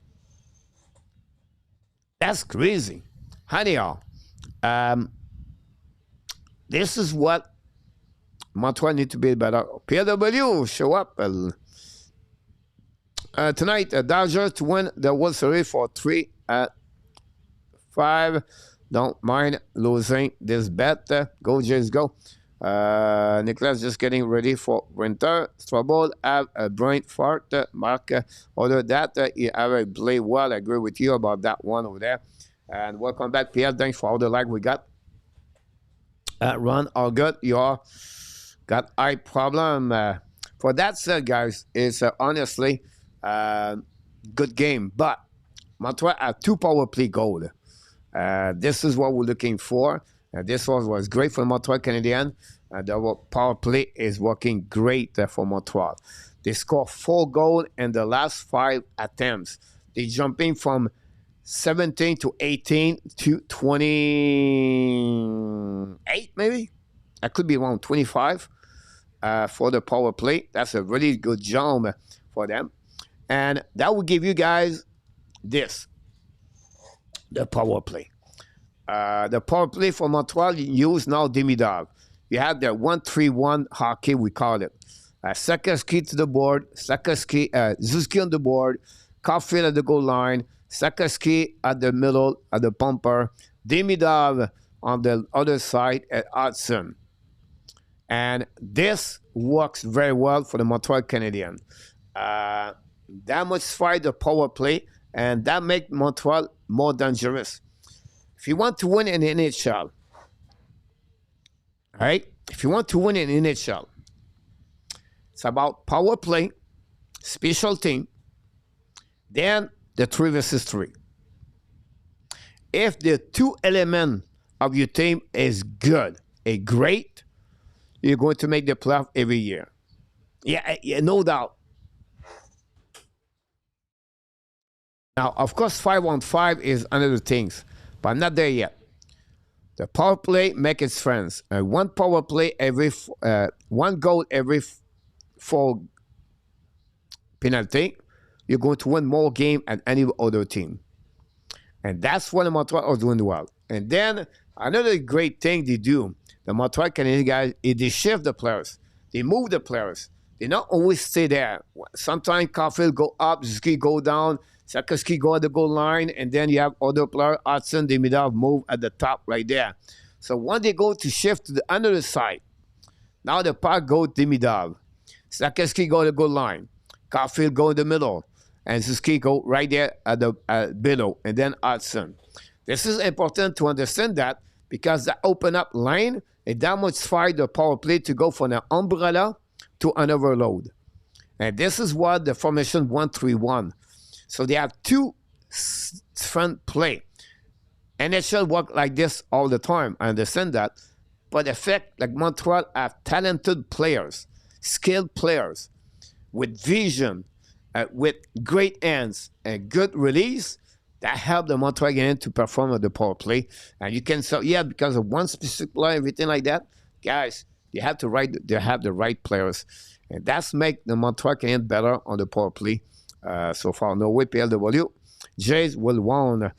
That's crazy. Anyhow, this is what Montreal need to be better. PW, show up. Tonight, Dodgers to win the World Series for 3-5. Don't mind losing this bet. Go, Jays, go. Nicholas just getting ready for winter. Strobel have a brain fart. Mark, other that, he have a play well. I agree with you about that one over there. And welcome back, Pierre. Thanks for all the like we got. Ron, all good. You all got eye problem. For that said, guys, it's honestly good game. But Montreal had 2 power play goals. This is what we're looking for. This one was great for Montreal Canadiens. The power play is working great for Montreal. They scored 4 goals in the last 5 attempts. They jumping from 17 to 18 to 28, maybe? I could be wrong, 25 for the power play. That's a really good job for them. And that will give you guys this, the power play. The power play for Montreal, you use now Demidov. You have the 1-3-1 hockey, we call it. Slafkovsky to the board, Suzuki on the board, Caufield at the goal line, Slafkovsky at the middle, at the bumper, Demidov on the other side at Hudson. And this works very well for the Montreal Canadiens. That much fight the power play, and that makes Montreal more dangerous. If you want to win in the NHL, all right? If you want to win in the NHL, it's about power play, special team, then the 3 versus 3. If the 2 elements of your team is good, great, you're going to make the playoff every year. Yeah, no doubt. Now, of course, 5-on-5 is another thing, but I'm not there yet. The power play make its friends. One power play every, 1 goal every 4 penalty. You're going to win more game than any other team. And that's what the Montreal are doing well. And then another great thing they do, the Montreal Canadiens guys, is they shift the players. They move the players. They not always stay there. Sometimes Caufield go up, Suzuki go down, Slafkovsky go at the goal line, and then you have other players, Hudson, Demidov move at the top right there. So when they go to shift to the other side, now the puck go to Demidov. Slafkovsky go to the goal line. Caufield go in the middle. And Suzuki go right there at the below, and then Hudson. This is important to understand that because that open up line, it that much fire the power play to go from an umbrella to an overload. And this is what the formation 1-3-1. So they have 2 front play. NHL work like this all the time. I understand that. But the fact like Montreal have talented players, skilled players, with vision, with great hands and good release, that helped the Montreal Canadiens to perform at the power play. And you can say, yeah, because of one specific player, everything like that, guys, they have the right players. And that's make the Montreal Canadiens better on the power play so far. No way, PLW. Jays will want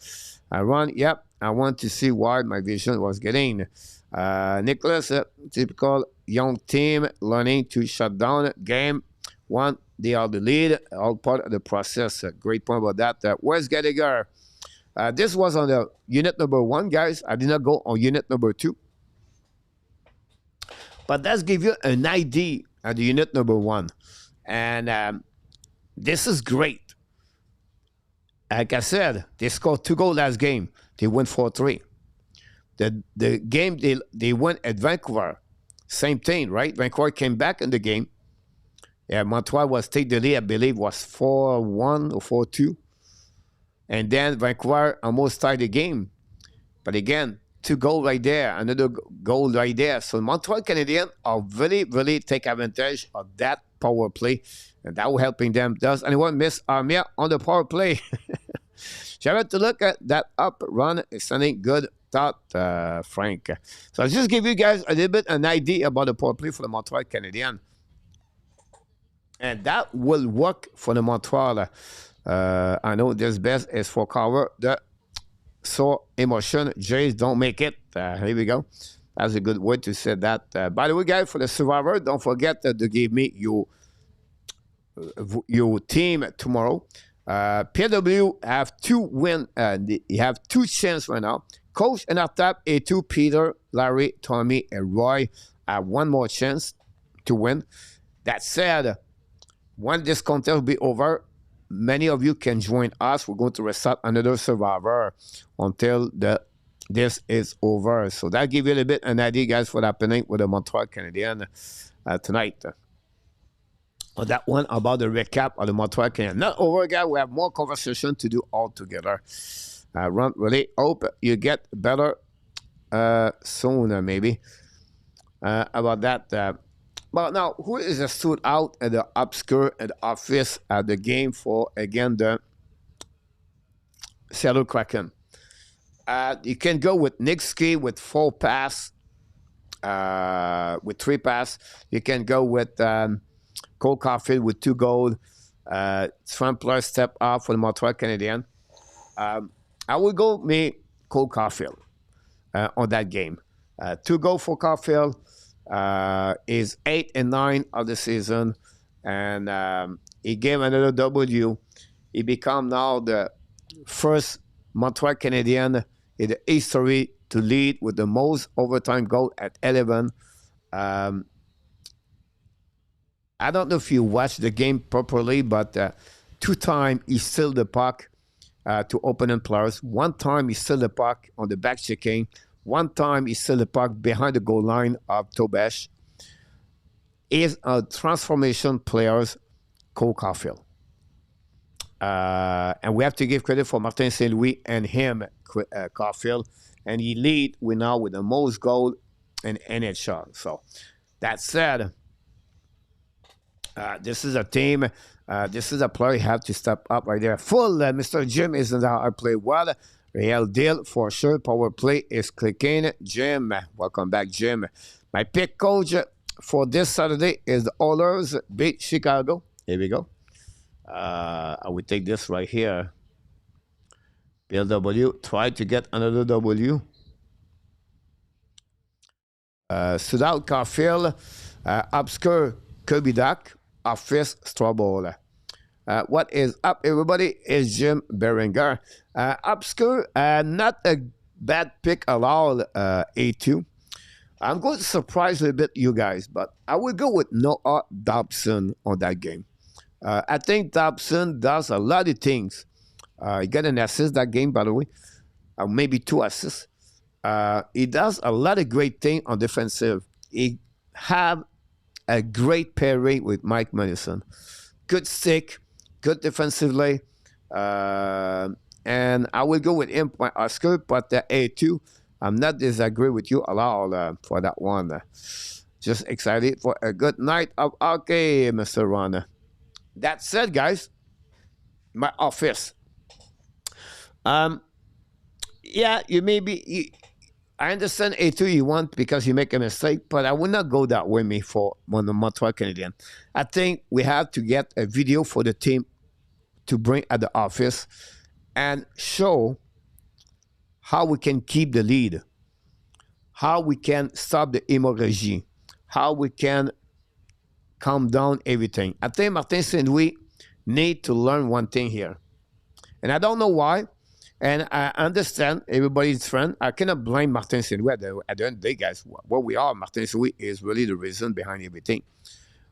run. Yep, I want to see why my vision was getting. Nicholas, typical young team learning to shut down game. One, they are the lead, all part of the process. Great point about that. Where's Gallagher? This was on the unit number 1, guys. I did not go on unit number 2. But that's give you an idea at the unit number 1. And this is great. Like I said, they scored 2 goals last game. They won 4-3. The game they went at Vancouver, same thing, right? Vancouver came back in the game. Yeah, Montreal was take the lead, I believe, was 4-1 or 4-2. And then Vancouver almost tied the game. But again, 2 goals right there, another goal right there. So Montreal Canadiens are really take advantage of that power play. And that will helping them. Does anyone miss Armia on the power play? Shall to look at that up run is something good thought, Frank. So I'll just give you guys a little bit an idea about the power play for the Montreal Canadiens. And that will work for the Montreal. I know this best is for cover the sore emotion. Jays don't make it. Here we go. That's a good way to say that. By the way, guys, for the Survivor, don't forget to give me your team tomorrow. PW have 2 win. You have 2 chances right now. Coach and our top A2, Peter, Larry, Tommy, and Roy have 1 more chance to win. That said, when this contest will be over, many of you can join us. We're going to restart another Survivor until this is over. So that gives you a little bit an idea, guys, what's happening with the Montreal Canadiens tonight. On that one about the recap of the Montreal Canadiens. Not over, guys. We have more conversation to do all together. Ron, really hope you get better soon, maybe. About that. But now, who is stood out at the obscure at the office at the game for, again, the Seattle Kraken? You can go with Nick Ski with 4 pass, with 3 pass. You can go with Cole Caufield with 2 goals. Trampler step up for the Montreal Canadiens. I will go me Cole Caufield on that game. 2 goals for Caufield. Is 8 and 9 of the season, and he gave another W. He become now the first Montreal Canadien in the history to lead with the most overtime goal at 11. I don't know if you watched the game properly, but 2 times he stole the puck to opponent players. 1 time he stole the puck on the back checking. 1 time he stole the puck behind the goal line of Dobes. Is a transformation players, Cole Caufield. And we have to give credit for Martin St. Louis and him, Caufield. And he lead now with the most goal in NHL. So that said, this is a team. This is a player you have to step up right there. Full, Mr. Jim isn't how I play well. Real deal for sure. Power play is clicking. Jim, welcome back, Jim. My pick coach for this Saturday is the Oilers beat Chicago. Here we go. I will take this right here. Bill W. Try to get another W. Suzuki Caufield. Obscure Kirby Duck. Office Strawball. What is up, everybody? Is Jim Beringer. Obscure, not a bad pick at all, A2. I'm going to surprise a little bit you guys, but I will go with Noah Dobson on that game. I think Dobson does a lot of things. He got an assist that game, by the way, maybe 2 assists. He does a lot of great things on defensive. He have a great pairing with Mike Madison. Good stick. Good defensively. and I will go with him, Oscar, but the A2, I'm not disagree with you a lot for that one. Just excited for a good night of okay, Mr. Ron. That said, guys, my office. Um, yeah, you may be. I understand A2 you want because you make a mistake, but I would not go that way, me, for the Montreal Canadiens. I think we have to get a video for the team to bring at the office and show how we can keep the lead, how we can stop the hemorrhage, how we can calm down everything. I think Martin St. Louis need to learn one thing here. And I don't know why. And I understand everybody's friend. I cannot blame Martin St. Louis at the end of the day, guys. What we are, Martin St. Louis is really the reason behind everything.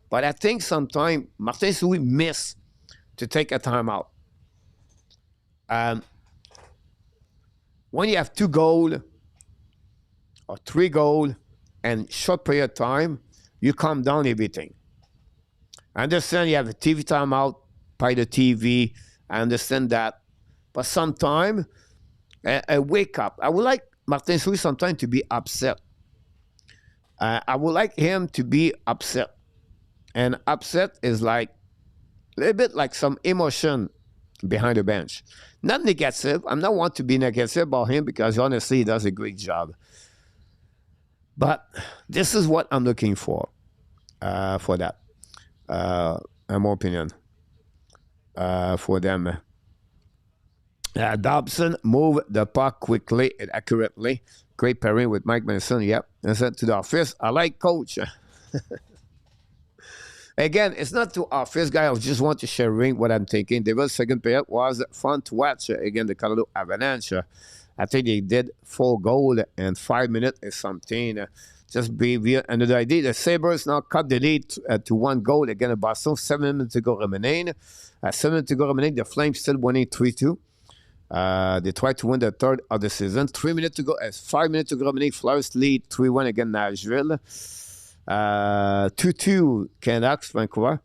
But I think sometimes Martin St. Louis miss to take a timeout. When you have 2 goals or 3 goals and short period of time, you calm down everything. I understand you have a TV timeout by the TV. I understand that. But sometimes, I wake up. I would like Martin Louis sometimes to be upset. I would like him to be upset. And upset is like a little bit like some emotion behind the bench. Not negative. I'm not want to be negative about him because honestly he does a great job. But this is what I'm looking for that. In my opinion. For them. Dobson moved the puck quickly and accurately. Great pairing with Mike Madison. Yep. And sent to the office. I like coach. Again, it's not to office guy. I just want to share what I'm thinking. The second period was fun to watch. Again, the Colorado Avalanche. I think they did 4 goals in 5 minutes or something. Just be another idea. The Sabres now cut the lead to 1 goal against Boston. 7 minutes to go remaining. 7 minutes to go remaining. The Flames still winning 3-2. They tried to win the 3rd of the season. 3 minutes to go. 5 minutes to go remaining. Flyers lead 3-1 against Nashville. 2-2 Canucks, Vancouver.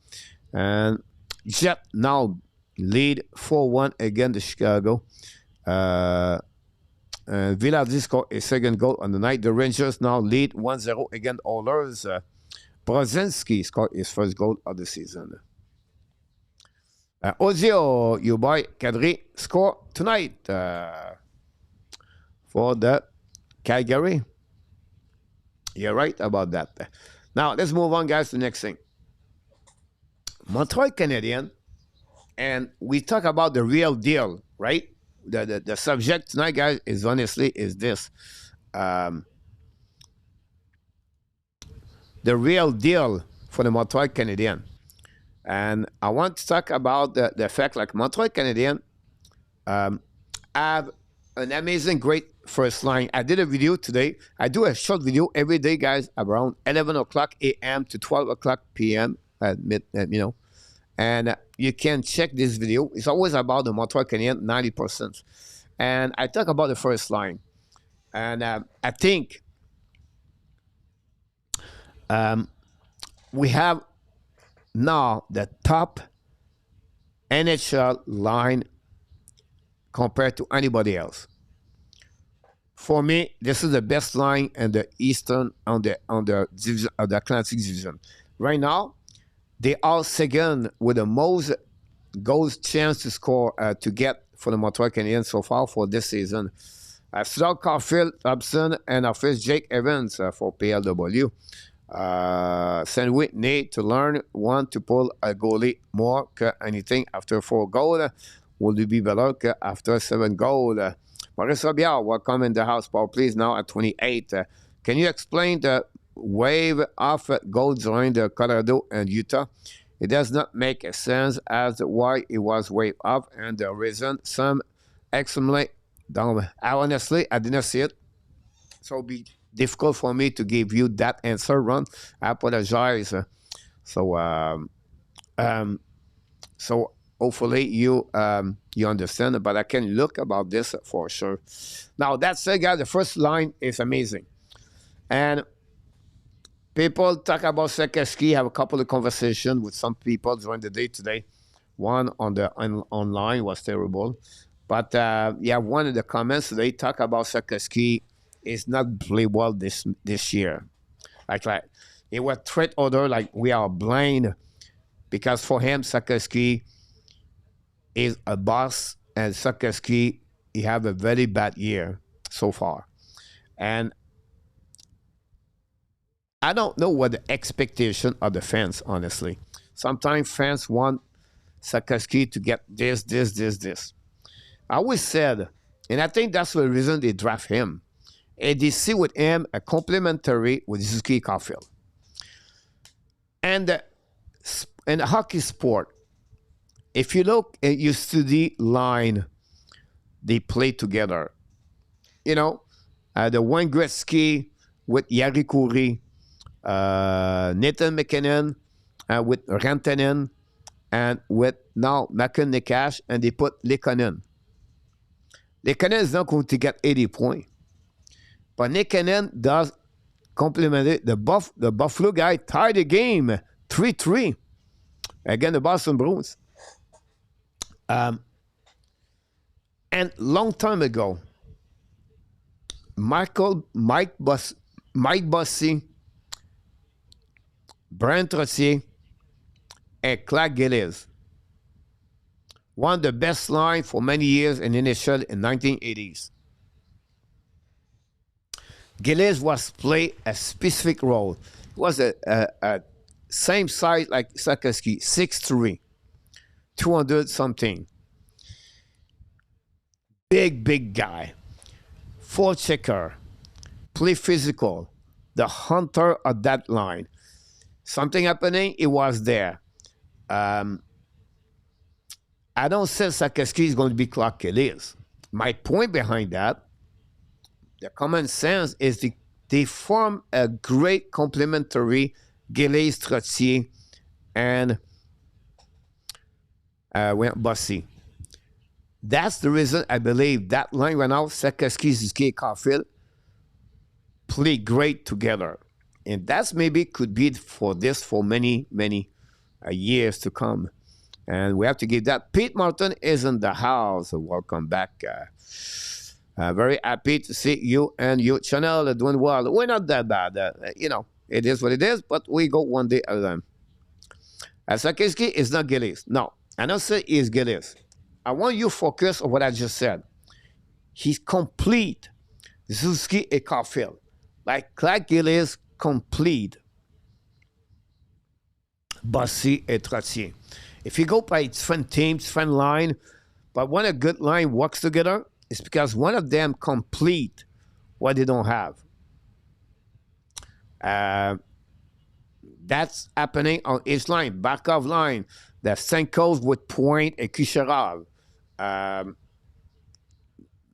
And Jet now lead 4-1 against the Chicago. Villardi scored a 2nd goal on the night. The Rangers now lead 1-0 against Oilers. Brzezinski scored his 1st goal of the season. Ozio, your boy Kadri, score tonight for the Calgary. You're right about that. Now, let's move on, guys, to the next thing. Montreal Canadiens, and we talk about the real deal, right? The subject tonight, guys, is honestly is this. The real deal for the Montreal Canadiens. And I want to talk about the fact like Montreal Canadiens have an amazing, great first line. I did a video today. I do a short video every day, guys, around 11 o'clock a.m. to 12 o'clock p.m. And you can check this video. It's always about the Montreal Canadiens, 90%. And I talk about the first line. And I think we have now the top NHL line compared to anybody else. For me, this is the best line in the Eastern on the division of the Atlantic Division. Right now, they are second with the most goals chance to score to get for the Montreal Canadiens so far for this season. Suzuki Caufield, Dobson, and our first Jake Evans for PLW. St. Louis need to learn to pull a goalie more than anything after 4 goals. Will be better after 7 goals. Maurice Robillard, welcome in the house, Paul, please, now at 28. Can you explain the wave of goals during the Colorado and Utah? It does not make sense as why it was waved off and the reason. Some excellently done. Honestly, I didn't see it. So it'll be difficult for me to give you that answer, Ron. I apologize. So hopefully you understand, but I can look about this for sure. Now, that said, guys, the first line is amazing. And people talk about Slafkovsky, have a couple of conversations with some people during the day today. One on the online was terrible. But yeah, one of the comments they talk about Slafkovsky is not play well this year. Like it was threat order like we are blind because for him Slafkovsky is a boss and Slafkovsky he have a very bad year so far. And I don't know what the expectation of the fans, honestly. Sometimes fans want Slafkovsky to get this. I always said, and I think that's the reason they draft him. And they see with him a complementary with Suzuki Caufield. And in hockey sport, if you look and you study line, they play together. You know, the Wayne Gretzky with Yari Kuri, Nathan McKinnon with Rantanen, and with now McInnes, and they put Lekonen. Lekonen is not going to get 80 points. But Lekonen does complement it. The Buffalo guy tied the game 3-3 against the Boston Bruins. And long time ago, Mike Bossy, Brent Trottier, and Clark Gillies won the best line for many years in NHL in 1980s. Gillies was play a specific role. It was a same size like Slafkovsky, 6'3", 200 something. Big guy. Forechecker. Play physical. The hunter of that line. Something happening, it was there. I don't say Slafkovsky is going to be Clark Gillies. My point behind that, the common sense is they form a great complementary Gillies, Trottier, and Bossy. That's the reason I believe that line right now, Slafkovsky, Suzuki, Caufield, play great together. And that's maybe could be for many years to come. And we have to give that. Pete Martin is in the house. Welcome back. Very happy to see you and your channel doing well. We're not that bad. It is what it is, but we go one day at a time. Slafkovsky is not Gillies. No, I don't say he's Gillies. I want you to focus on what I just said. He's complete. Suzuki and Caufield. Like Clark Gillies, complete. Bossy and Trottier. If you go by different teams, different line, but when a good line works together, it's because one of them complete what they don't have. That's happening on each line. Back of line, the Senkos with Point and Kucherov.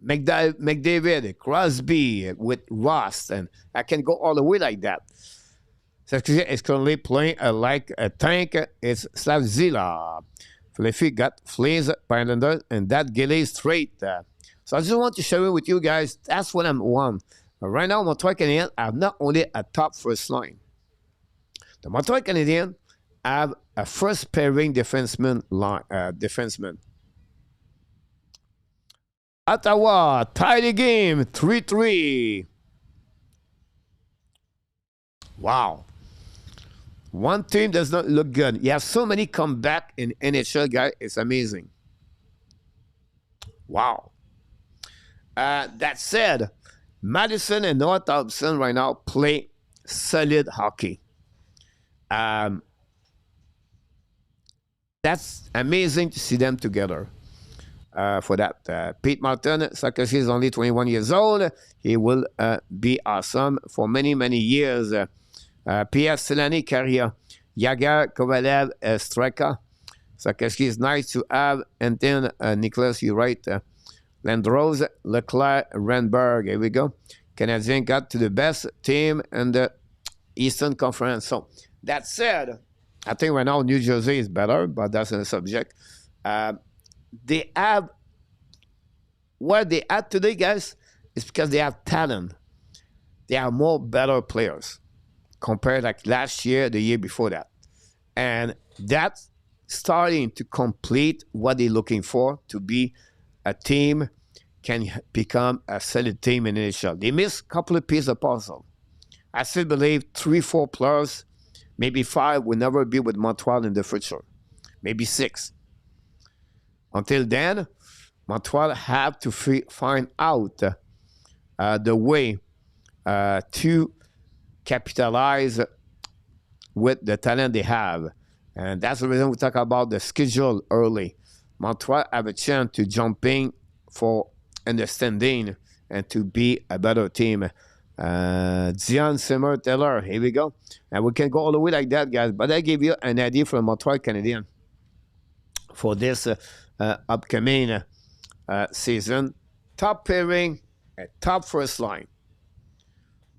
McDavid, Crosby with Ross, and I can go all the way like that. Slafkovsky is currently playing like a tank. It's Slavzilla. Fliffy got Flays, Islander, and that Gillies straight. So I just want to share it with you guys. That's what I'm on. Right now, Montreal Canadiens have not only a top first line. The Montreal Canadiens have a first pairing defenseman. Ottawa tied the game 3-3. Wow. One team does not look good. You have so many comeback in NHL, guys. It's amazing. Wow. That said, Madison and Noah Thompson right now play solid hockey. That's amazing to see them together. For that, Pete Martin, Slafkovsky is only 21 years old. He will be awesome for many years. Pierre Selani, Carrier, Yager, Kovalev, Streka. Slafkovsky is nice to have. And then Nicholas, you're right. Landrose, Leclerc, Renberg. Here we go. Canadiens got to the best team in the Eastern Conference. So that said, I think right now New Jersey is better, but that's a subject. They have what they have today, guys, is because they have talent. They are more better players compared like last year, the year before that. And that's starting to complete what they're looking for to be a team can become a solid team in NHL. They missed a couple of pieces of puzzle. I still believe 3, 4 players, maybe 5 will never be with Montreal in the future. Maybe 6. Until then, Montreal have to find out the way to capitalize with the talent they have. And that's the reason we talk about the schedule early. Montreal have a chance to jump in for understanding and to be a better team. Dion Simmer Taylor, here we go. And we can go all the way like that, guys. But I give you an idea from Montreal Canadiens for this upcoming season. Top pairing, top first line.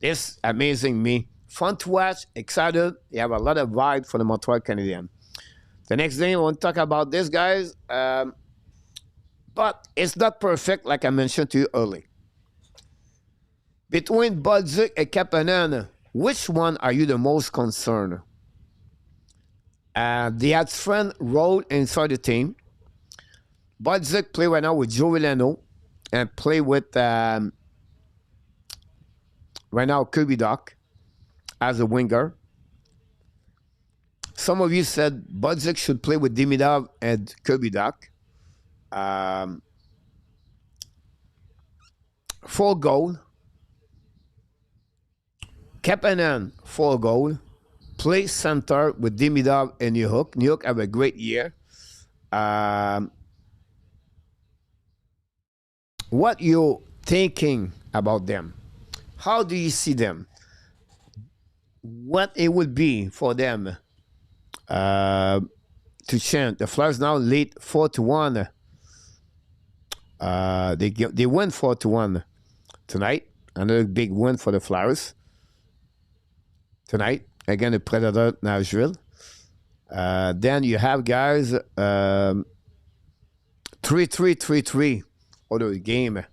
This amazing me. Fun to watch, excited. You have a lot of vibe for the Montreal Canadiens. The next thing I want to talk about this, guys. But it's not perfect, like I mentioned to you early. Between Bolduc and Kapanen, which one are you the most concerned? They had friend role inside the team. Bolduc play right now with Joe Villano and play with right now Kirby Doc as a winger. Some of you said Bolduc should play with Demidov and Kirby Doc. 4 goal. Kapanen, 4 goal. Play center with Demidov and Newhook. Newhook have a great year. What you thinking about them? How do you see them? What it would be for them to chant? The Flyers now lead 4-1. They win 4-1 tonight. Another big win for the Flyers tonight. Again, the Predator Nashville. Then you have guys 3-3 other game.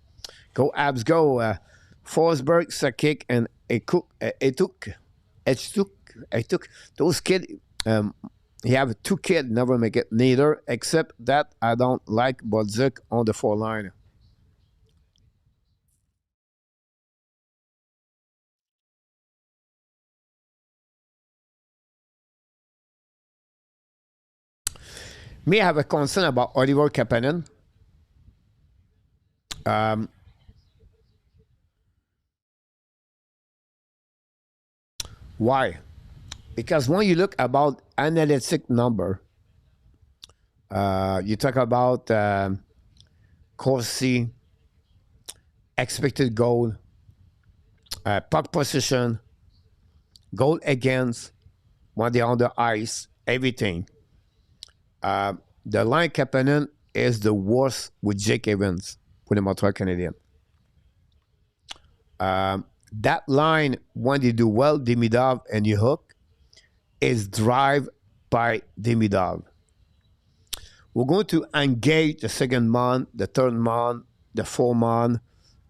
Go Habs, go. Forsberg, Sakic, and Etuk. Those kids, you have 2 kids, never make it neither, except that I don't like Bolduc on the 4 line. Me, I have a concern about Oliver Kapanen. Why? Because when you look about analytic number, you talk about Corsi, expected goal, puck position, goal against, when they're on the ice, everything. The line Kapanen is the worst with Jake Evans with the Montreal Canadiens. That line, when they do well, Demidov and Newhook, is drive by Demidov. We're going to engage the second man, the third man, the fourth man,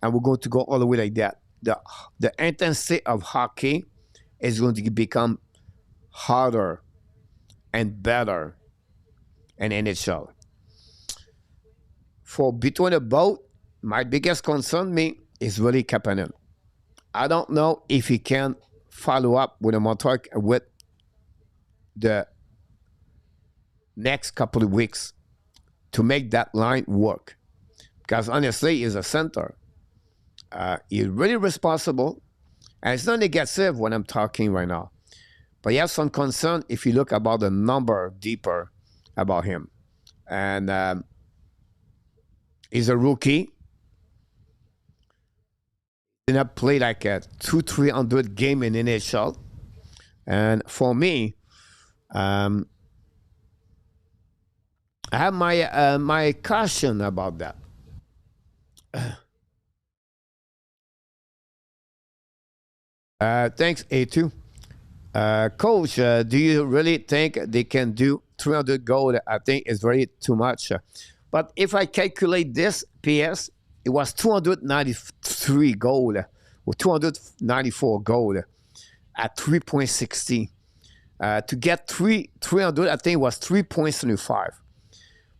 and we're going to go all the way like that. The intensity of hockey is going to become harder and better in NHL. For between the both, my biggest concern me is really Kapanen. I don't know if he can follow up with a Montreal with the next couple of weeks to make that line work. Because honestly, he's a center. He's really responsible. And it's not negative when I'm talking right now. But you have some concern if you look about the number deeper about him. And he's a rookie. Did not play like a 200-300 game in NHL. And for me, I have my caution about that. Thanks, A2. Coach, do you really think they can do 300 goals? I think it's very too much. But if I calculate this, PS, it was 293 goals or 294 goals at 3.60. To get 300, I think it was 3.75.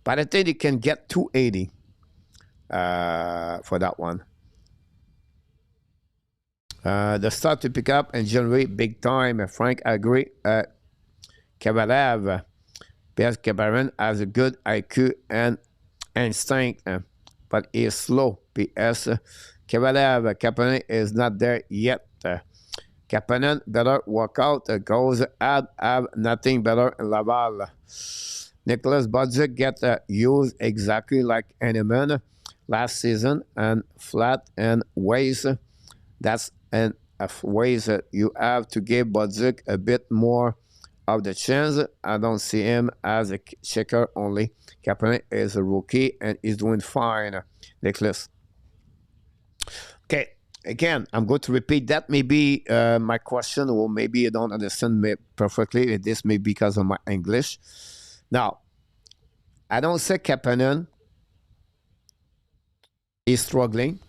But I think they can get 280. for that one. The start to pick up and generate big time. Frank, I agree. Kovalev, PS Kabarin has a good IQ and instinct, but he is slow. PS Kovalev, Kapanen is not there yet. Kapanen better work out. Goes have nothing better in Laval. Nicholas Budzik get used exactly like Henneman last season and flat and ways. That's and ways you have to give Budzik a bit more of the chance. I don't see him as a checker only. Kapanen is a rookie and he's doing fine. Nicholas. Okay, again, I'm going to repeat that. Maybe my question, or maybe you don't understand me perfectly. This may be because of my English. Now, I don't say Kapanen is struggling.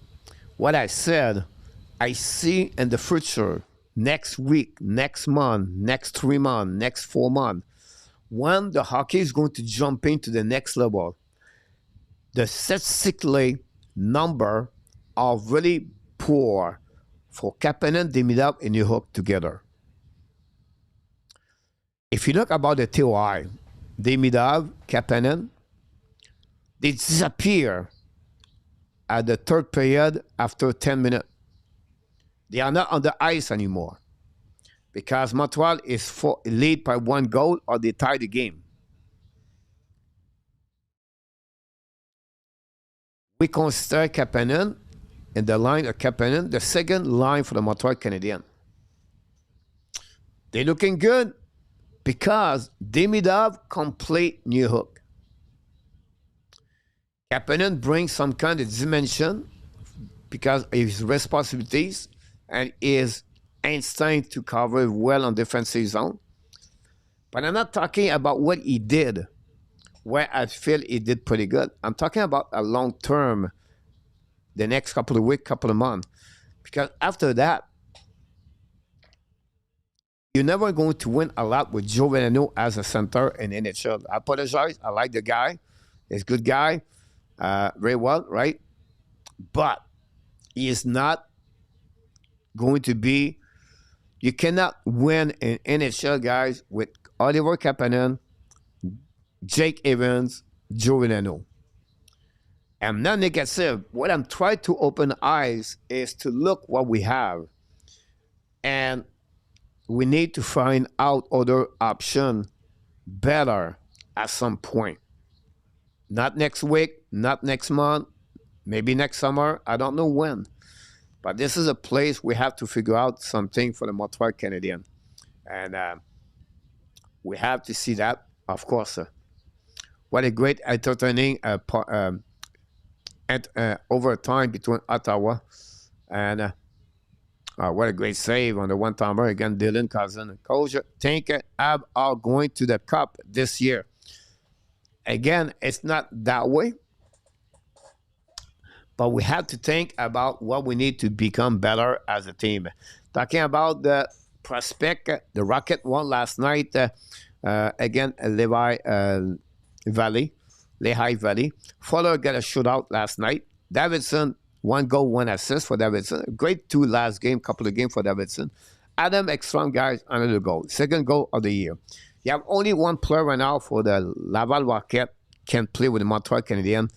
What I said, I see in the future, next week, next month, next 3 months, next 4 months, when the hockey is going to jump into the next level, the statistically number are really poor for Kapanen, Demidov, and Newhook together. If you look about the TOI, Demidov, Kapanen, they disappear at the third period after 10 minutes. They are not on the ice anymore because Montreal is lead by 1 goal or they tie the game. We consider Kapanen in the line of Kapanen, the second line for the Montreal Canadiens. They're looking good because Demidov complete Newhook. Kapanen brings some kind of dimension because of his responsibilities and his instinct to cover well on defensive zone. But I'm not talking about what he did, where I feel he did pretty good. I'm talking about a long term, the next couple of weeks, couple of months. Because after that, you're never going to win a lot with Joe Veleno as a center in NHL. I apologize. I like the guy. He's a good guy. Very well, right? But he is not going to be, you cannot win in NHL, guys, with Oliver Kapanen, Jake Evans, Joe Veleno. I'm not negative. What I'm trying to open eyes is to look what we have. And we need to find out other option better at some point. Not next week, not next month, maybe next summer. I don't know when. But this is a place we have to figure out something for the Montreal Canadiens. And we have to see that, of course. What a great entertaining overtime between Ottawa and what a great save on the one-timer. Again, Dylan Cousin. Coach, think Habs are going to the Cup this year. Again, it's not that way. But we have to think about what we need to become better as a team. Talking about the prospect, the Rocket won last night. Again, Lehigh Valley. Fuller got a shootout last night. Davidson, 1 goal, 1 assist for Davidson. Great 2 last game, couple of games for Davidson. Adam Ekstrom, guys, another goal. Second goal of the year. You have only 1 player right now for the Laval Rocket can play with the Montreal Canadiens.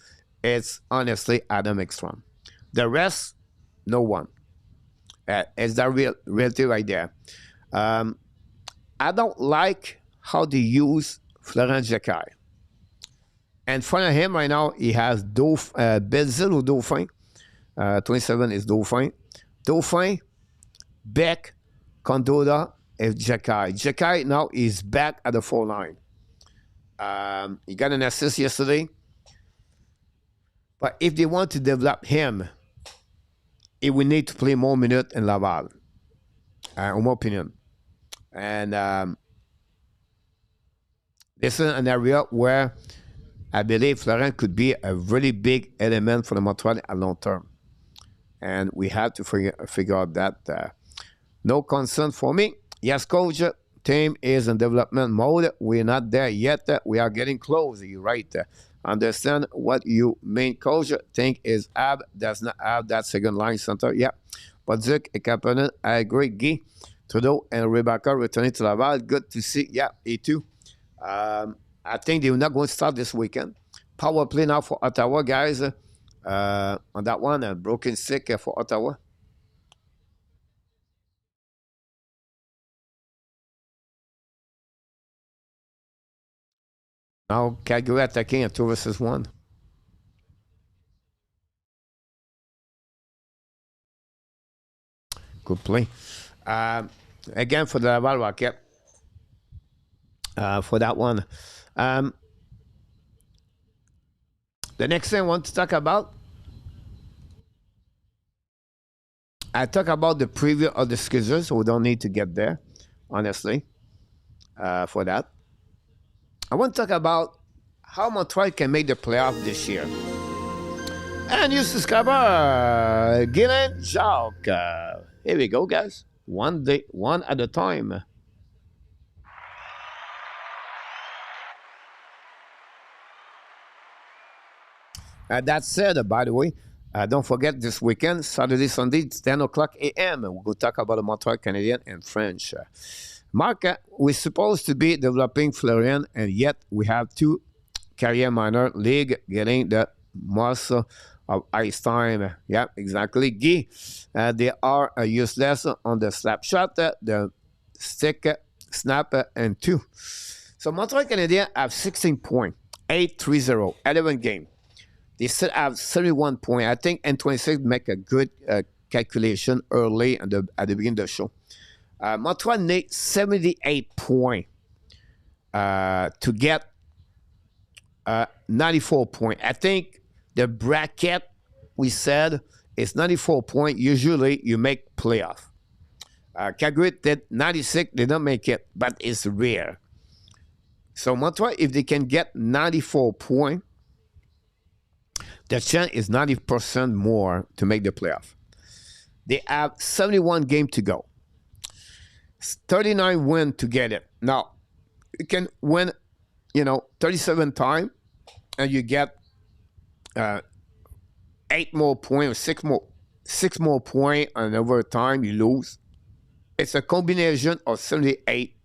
It's honestly Adam Ekstrom. The rest, no one. It's the reality right there. I don't like how they use Florent Jacquet. In front of him right now, he has Belzil or Dauphin. 27 is Dauphin. Dauphin, Beck, Condola, and Jacquet. Jacquet now is back at the 4 line. He got an assist yesterday. But if they want to develop him, he will need to play more minutes in Laval, in my opinion. And this is an area where I believe Florent could be a really big element for the Montreal at long term. And we have to figure out that. No concern for me. Yes, coach, team is in development mode. We're not there yet. We are getting close. You're right. Understand what you main coach think is Ab does not have that second line center. Yeah. But Zuk and Kapanen, I agree. Guy, Trudeau, and Rebecca returning to Laval. Good to see. Yeah, E2. I think they're not going to start this weekend. Power play now for Ottawa, guys. On that one, a broken stick for Ottawa. Now Calgary attacking at 2 versus 1. Good play. Again for the Laval Rocket. For that one. The next thing I want to talk about, I talk about the preview of the schedule, so we don't need to get there, honestly, for that. I want to talk about how Montreal can make the playoff this year. And you subscriber, Gillen Jacques. Here we go, guys. One day, one at a time. That said, by the way, don't forget this weekend, Saturday, Sunday, 10 o'clock a.m. We'll go talk about the Montreal Canadiens and French. Mark, we're supposed to be developing Florian, and yet we have two career minor league getting the most of ice time. Yeah, exactly. Guy, they are useless on the slap shot, the stick, snap, and 2. So Montreal Canadiens have 16 points, 8-3-0, 11 games. They still have 71 points. I think N26 make a good calculation early at the beginning of the show. Montreal needs 78 points to get 94 points. I think the bracket we said is 94 points. Usually you make playoff. Calgary did 96. They don't make it, but it's rare. So Montreal, if they can get 94 points, the chance is 90% more to make the playoff. They have 71 games to go. 39 wins to get it. Now, you can win, 37 times, and you get 8 more points, or 6 more points, and over time you lose. It's a combination of 78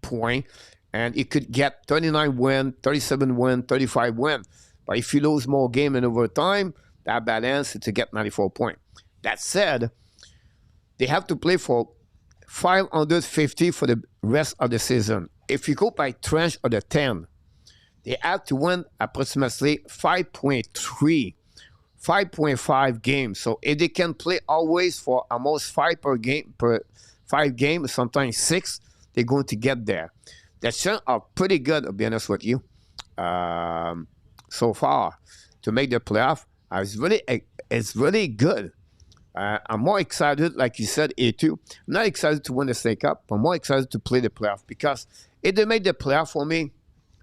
points, and you could get 39 wins, 37 wins, 35 wins. But if you lose more game and over time, that balance is to get 94 points. That said, they have to play for 550 for the rest of the season. If you go by tranche of the 10, they have to win approximately 5.3, 5.5 games. So if they can play always for almost 5 games, sometimes 6, they're going to get there. The chances are pretty good, I'll be honest with you. So far to make the playoff, it's really good. I'm more excited, like you said, A2. I'm not excited to win the Stanley Cup. I'm more excited to play the playoff because if they make the playoff for me,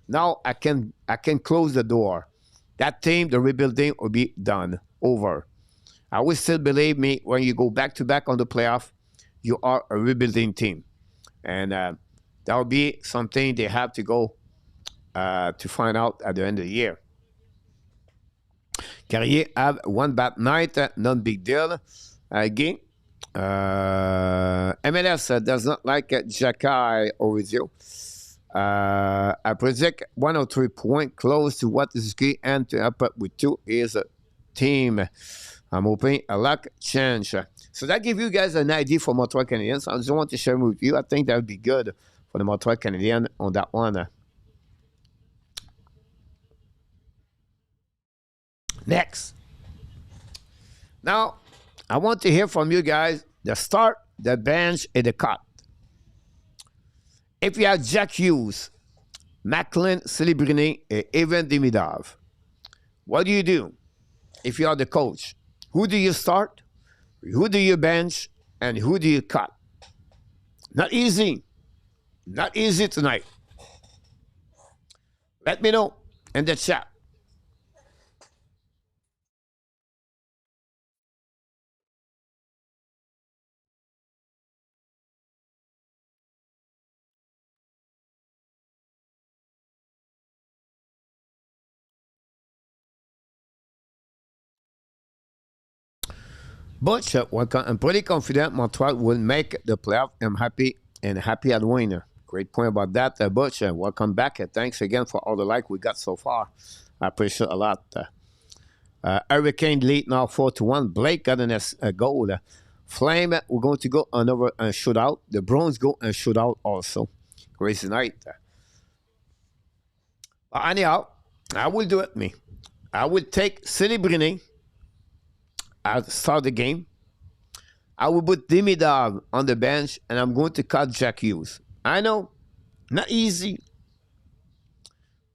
now I can close the door. That team, the rebuilding will be done, over. I will still believe me when you go back to back on the playoff, you are a rebuilding team, and that will be something they have to go to find out at the end of the year. Carrier have one bad night, non big deal. Again, MLS does not like Jacky Orizio. I predict 103 points, close to what Suzuki and to up with 2 is a team. I'm hoping a luck change. So that gives you guys an idea for Montreal Canadiens. I just want to share with you. I think that would be good for the Montreal Canadiens on that one. Next. Now, I want to hear from you guys the start, the bench, and the cut. If you have Jack Hughes, Macklin, Celebrini, and Evan Demidov, what do you do if you are the coach? Who do you start? Who do you bench? And who do you cut? Not easy. Not easy tonight. Let me know in the chat. But I'm pretty confident Montreal will make the playoff. I'm happy at winner. Great point about that, Butch. Welcome back. Thanks again for all the like we got so far. I appreciate a lot. Hurricane lead now 4-1. Blake got a goal. Flame, we're going to go another shootout. The Browns go and shootout also. Crazy night. Anyhow, I will do it, me. I will take Celebrine at the start of the game. I will put Demidov on the bench, and I'm going to cut Jack Hughes. I know, not easy,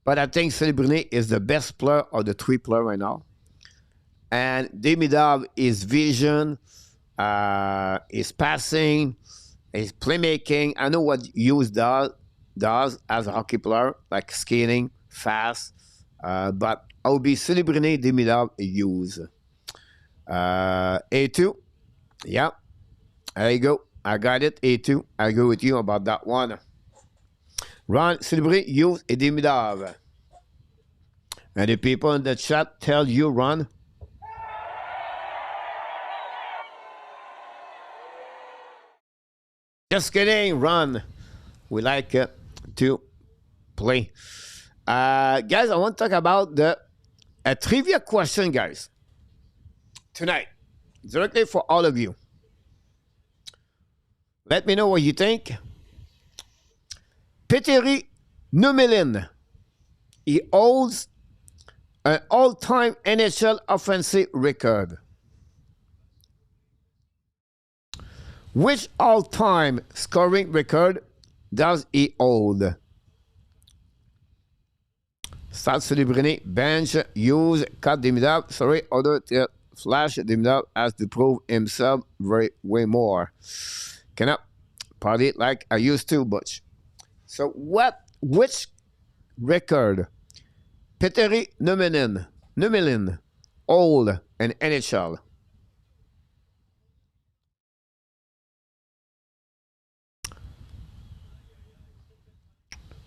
but I think Celebrine is the best player of the three players right now. And Demidov is vision, is passing, is playmaking. I know what Hughes does as a hockey player, like skating, fast. But I will be Celebrine, Demidov, Hughes. A2. Yeah. There you go. I got it. A2. I agree with you about that one. Ron, Celebrine, Hughes, et Demidov. And the people in the chat tell you, Ron. Just kidding, Ron. We like to play. Guys, I want to talk about a trivia question, guys. Tonight, directly for all of you. Let me know what you think. Petteri Numelin. He holds an all-time NHL offensive record. Which all-time scoring record does he hold? Start Celebrine, bench, use, cut Demidov. Sorry, other Flash Demidov has to prove himself way more. Cannot party like I used to, Butch. So which record Petteri Numelin hold in NHL?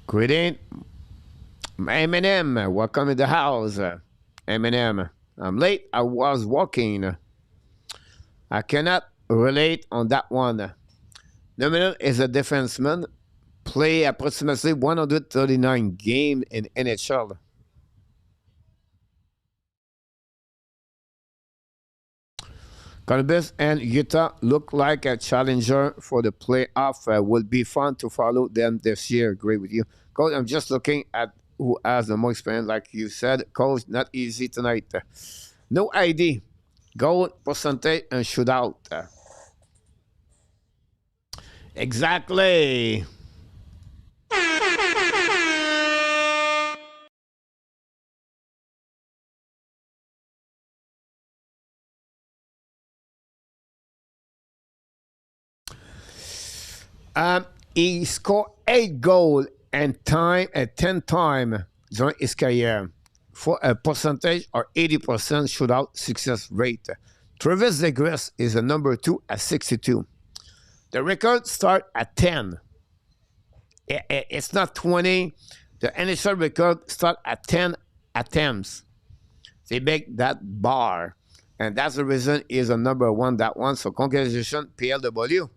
Greeting, Eminem. Welcome to the house, Eminem. I'm late. I was walking. I cannot relate on that one. Numelin is a defenseman. Play approximately 139 games in NHL. Columbus and Utah look like a challenger for the playoff. Will be fun to follow them this year. Agree with you. Coach, I'm just looking at who has the most experience, like you said. Coach, not easy tonight. No ID. Goal, percentage, and shootout. Exactly. He scored 8 goals and 10 times during his career for a percentage or 80% shootout success rate. Travis Zegras is a number 2 at 62. The record starts at 10. It's not 20. The NHL record starts at 10 attempts. They make that bar. And that's the reason he's a number 1, that one. So congratulations, PLW,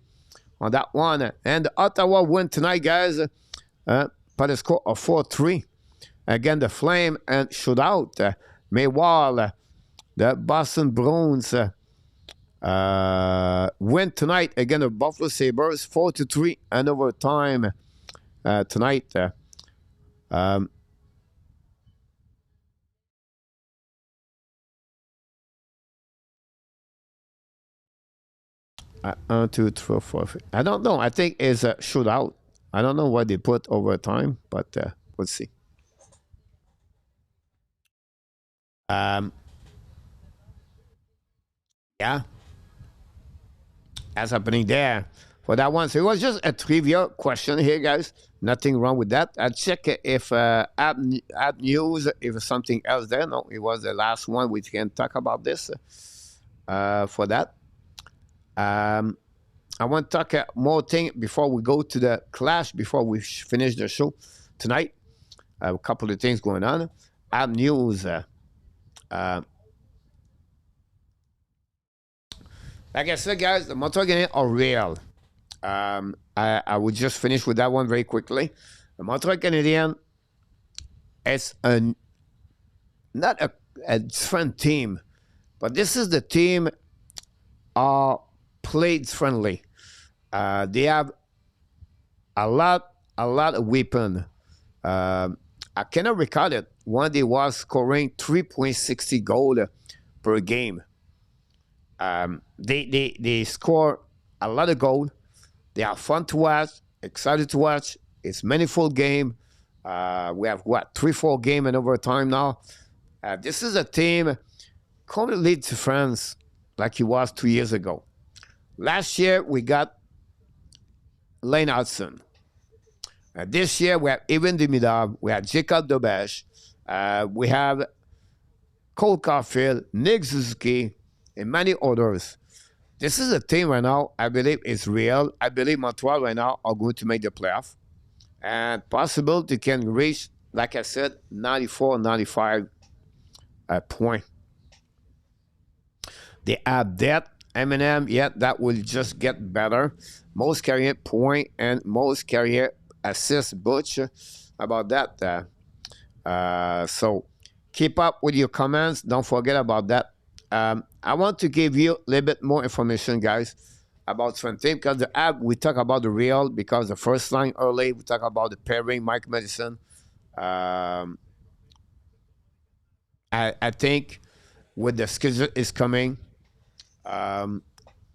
on that one. And the Ottawa win tonight, guys, by the score of 4-3. Again, the Flame and shootout. Meanwhile, the Boston Bruins win tonight again the Buffalo Sabres 4-3 and overtime tonight. 1, 2, 3, 4. I don't know. I think it's a shootout. I don't know what they put overtime, but we'll see. Yeah. That's happening there for that one. So it was just a trivia question here, guys. Nothing wrong with that. I check if app news, if something else there. No, it was the last one. We can talk about this for that. I want to talk more thing before we go to the clash, before we finish the show tonight. A couple of things going on. App news. Like I said, guys, the Montreal Canadiens are real. I would just finish with that one very quickly. The Montreal Canadiens is not a different team, but this is the team played friendly. They have a lot of weapon. I cannot recall it when they was scoring 3.60 goal per game. They score a lot of goal. They are fun to watch, excited to watch. It's meaningful game. We have what 3-4 game in overtime now. This is a team completely different like it was 2 years ago. Last year we got Lane Hudson. This year we have Evan Demidov, we have Jacob Dobes, we have Cole Caufield, Nick Suzuki, and many others. This is a team right now I believe is real. I believe Montreal right now are going to make the playoff. And possible they can reach, like I said, 94, 95 point. They have that. Eminem, yeah, that will just get better. Most career point and most career assist, Butch, about that. So keep up with your comments. Don't forget about that. I want to give you a little bit more information, guys, about Frenchy, because the app, we talk about the real, because the first line early, we talk about the pairing, Mike Madison. I think with the schedule is coming,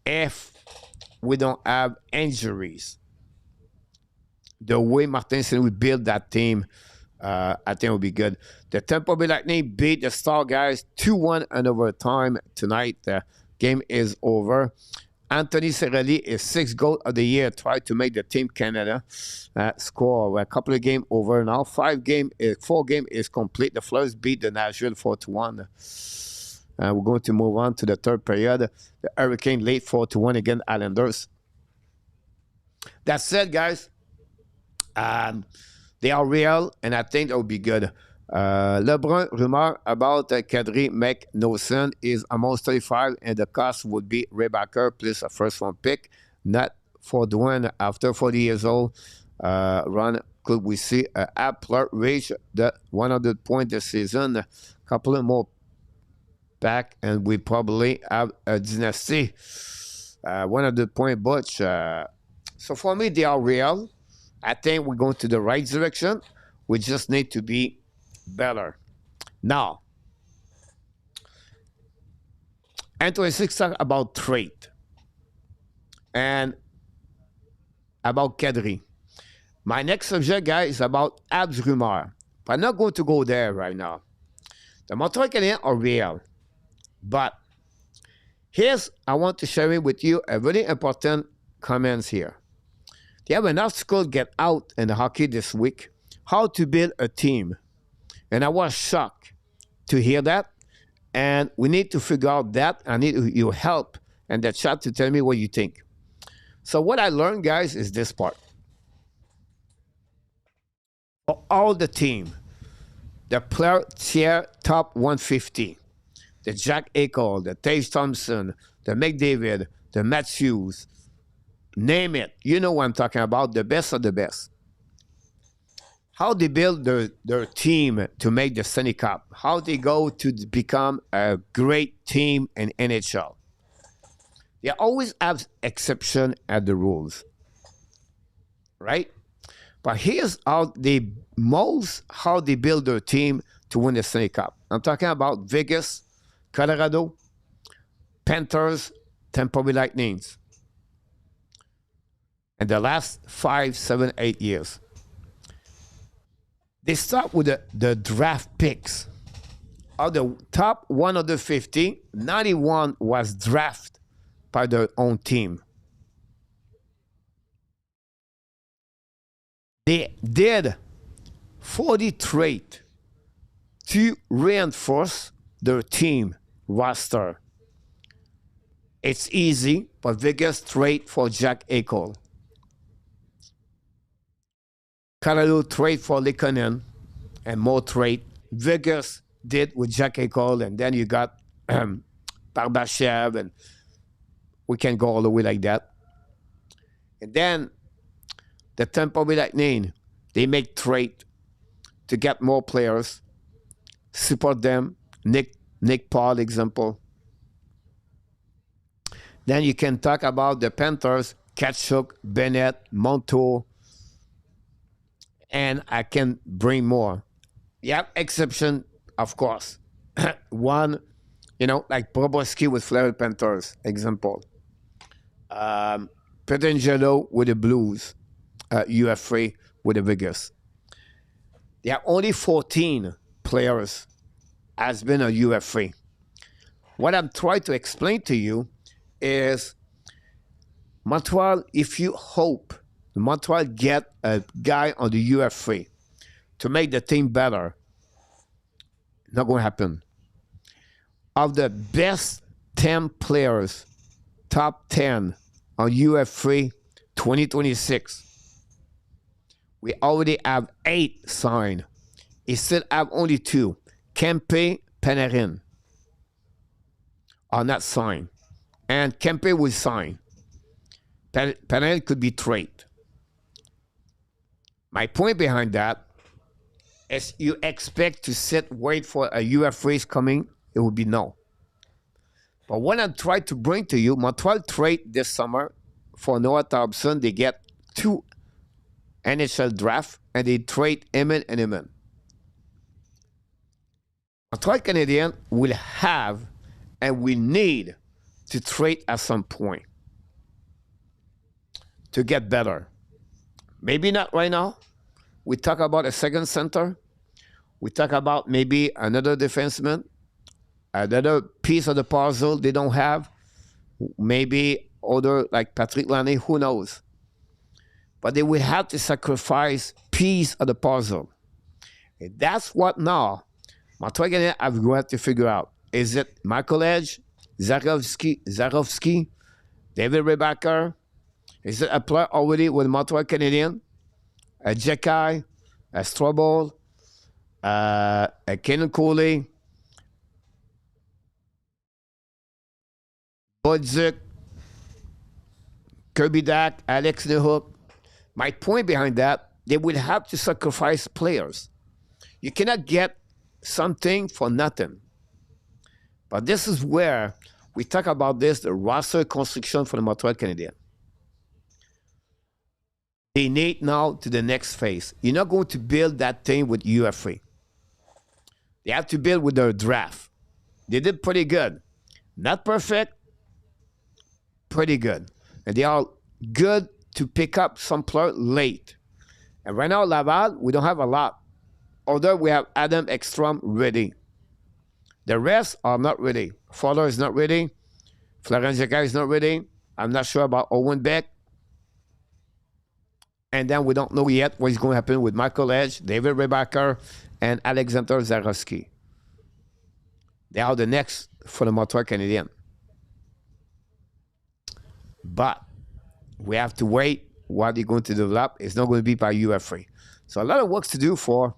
if we don't have injuries, the way Martinson will build that team, I think it will be good. The Tampa Bay Lightning beat the Star Guys 2-1 in overtime tonight. The game is over. Anthony Cirelli is 6th goal of the year. Tried to make the Team Canada score. A couple of games over now. 4 game is complete. The Flyers beat the Nashville 4-1. We're going to move on to the third period. The Hurricane late 4-1 against Islanders. That said, guys, they are real, and I think that will be good. LeBron rumor about Kadri make no sense is almost 35, and the cost would be Rebecca plus a first-round pick, not for Dwayne after 40 years old. Run, could we see Appler reach the 100 point this season? A couple of more back, and we probably have a dynasty. 100 point Butch. So for me, they are real. I think we're going to the right direction. We just need to be better. Now, Anthony Six talk about trade and about Kadri. My next subject, guys, is about Habs rumor. But I'm not going to go there right now. The Montreal Canadiens are real. But I want to share with you a very important comments here. They have an article get out in the hockey this week, how to build a team. And I was shocked to hear that. And we need to figure out that. I need your help in the chat to tell me what you think. So what I learned, guys, is this part. For all the team, the player tier top 150, the Jack Eichel, the Tage Thompson, the McDavid, the Matthews, name it. You know what I'm talking about, the best of the best. How they build their team to make the Stanley Cup. How they go to become a great team in NHL. They always have exception at the rules. Right? But here's how they build their team to win the Stanley Cup. I'm talking about Vegas, Colorado, Panthers, Tampa Bay Lightnings. In the last 5, 7, 8 years. They start with the draft picks. Of the top 150, 91 was drafted by their own team. They did 40 trades to reinforce their team roster. It's easy, but Vegas trade for Jack Eichel. Colorado trade for Likonen and more trade. Vegas did with Jack Eichel, and then you got Barbashev and we can go all the way like that. And then the Tampa Bay Lightning, they make trade to get more players, support them. Nick Paul example. Then you can talk about the Panthers, Tkachuk, Bennett, Montour, and I can bring more. Yeah, exception, of course. One, like Bobrovsky with Florida Panthers, example. Petrangelo with the Blues, UFA with the Vegas. There are only 14 players has been a UFA. What I'm trying to explain to you is Montreal, if you hope Montreal get a guy on the UFA to make the team better, not going to happen. Of the best 10 players, top 10 on UFA 2026, we already have 8 signed. We still have only 2. Kempe, Panarin are not signed. And Kempe will sign. Panarin could be traded. My point behind that is you expect to wait for a UFA coming, it would be no. But what I'm trying to bring to you, Montreal trade this summer for Noah Thompson, they get 2 NHL draft, and they trade Eman and Eman. Montreal Canadiens will have and we need to trade at some point to get better. Maybe not right now. We talk about a second center. We talk about maybe another defenseman, another piece of the puzzle they don't have. Maybe other like Patrick Laine, who knows? But they will have to sacrifice piece of the puzzle. And that's what now Montreal Canadiens have got to figure out. Is it Michael Edge, Slafkovsky, David Rebacker? Is it a player already with Montreal Canadiens? A Jekai, a Strobel, a Kenan Cooley, Bodzuk, Kirby Dak, Alex Nehuk. My point behind that, they will have to sacrifice players. You cannot get something for nothing. But this is where we talk about this, the roster construction for the Montreal Canadiens. They need now to the next phase. You're not going to build that thing with UFA. They have to build with their draft. They did pretty good. Not perfect, pretty good. And they are good to pick up some player late. And right now, Laval, we don't have a lot. Although we have Adam Ekstrom ready. The rest are not ready. Fowler is not ready. Florent Jacquet is not ready. I'm not sure about Owen Beck. And then we don't know yet what's going to happen with Michael Edge, David Rebacker, and Alexander Zarowski. They are the next for the Montreal Canadiens. But we have to wait what they're going to develop. It's not going to be by UFA. So a lot of work to do for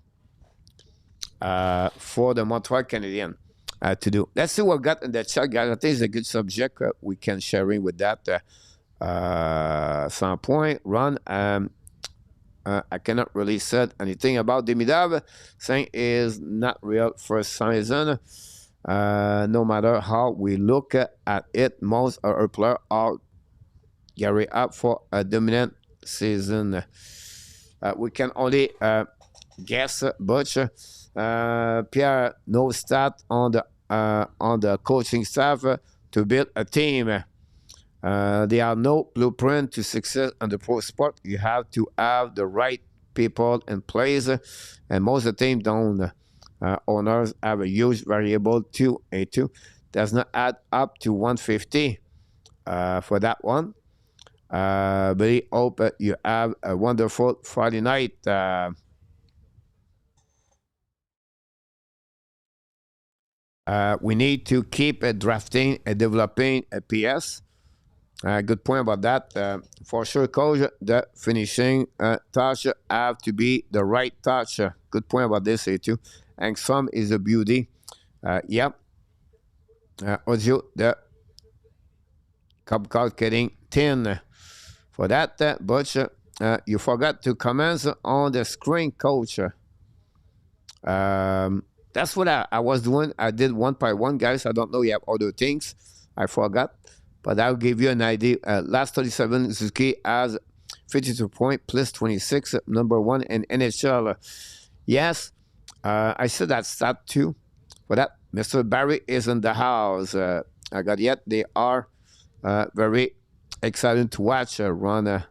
the Montreal Canadiens to do. Let's see what we got in the chat, guys. I think it's a good subject. We can share in with that. Some point. Ron, I cannot really say anything about Demidov. Saying is not real first season. No matter how we look at it, most of our players are gearing up for a dominant season. We can only guess, Butch. Pierre, no stat on the coaching staff to build a team. There are no blueprint to success in the pro sport. You have to have the right people in place, and most of the team don't. Owners have a huge variable 2A2 does not add up to 150 for that one. But I hope you have a wonderful Friday night. We need to keep drafting and developing a PS. Good point about that. For sure, coach, the finishing touch have to be the right touch. Good point about this, too. And some is a beauty. Yep. Audio, the Cup card getting 10 for that. But you forgot to comment on the screen, coach. That's what I was doing. I did one by one, guys. I don't know you have other things. I forgot. But I'll give you an idea. Last 37, Suzuki has 52 points, plus 26, number one in NHL. Yes, I said that stat too. For that, Mr. Barry is in the house. I got yet. They are very excited to watch run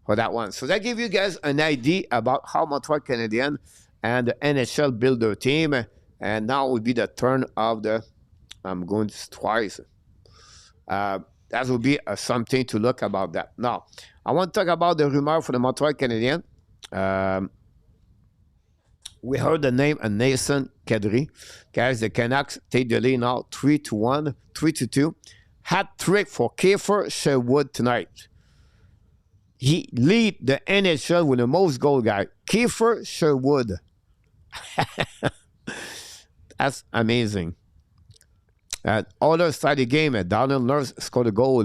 for that one. So that gives you guys an idea about how Montreal Canadiens and the NHL build their team. And now will be the turn of the, I'm going twice. That will be something to look about that. Now, I want to talk about the rumor for the Montreal Canadiens. We heard the name of Nathan Kadri. Guys, the Canucks take the lead now 3-1, 3-2. Hat trick for Kiefer Sherwood tonight. He lead the NHL with the most goal guy. Kiefer Sherwood. That's amazing. Other side of the game, Donald Nurse scored a goal.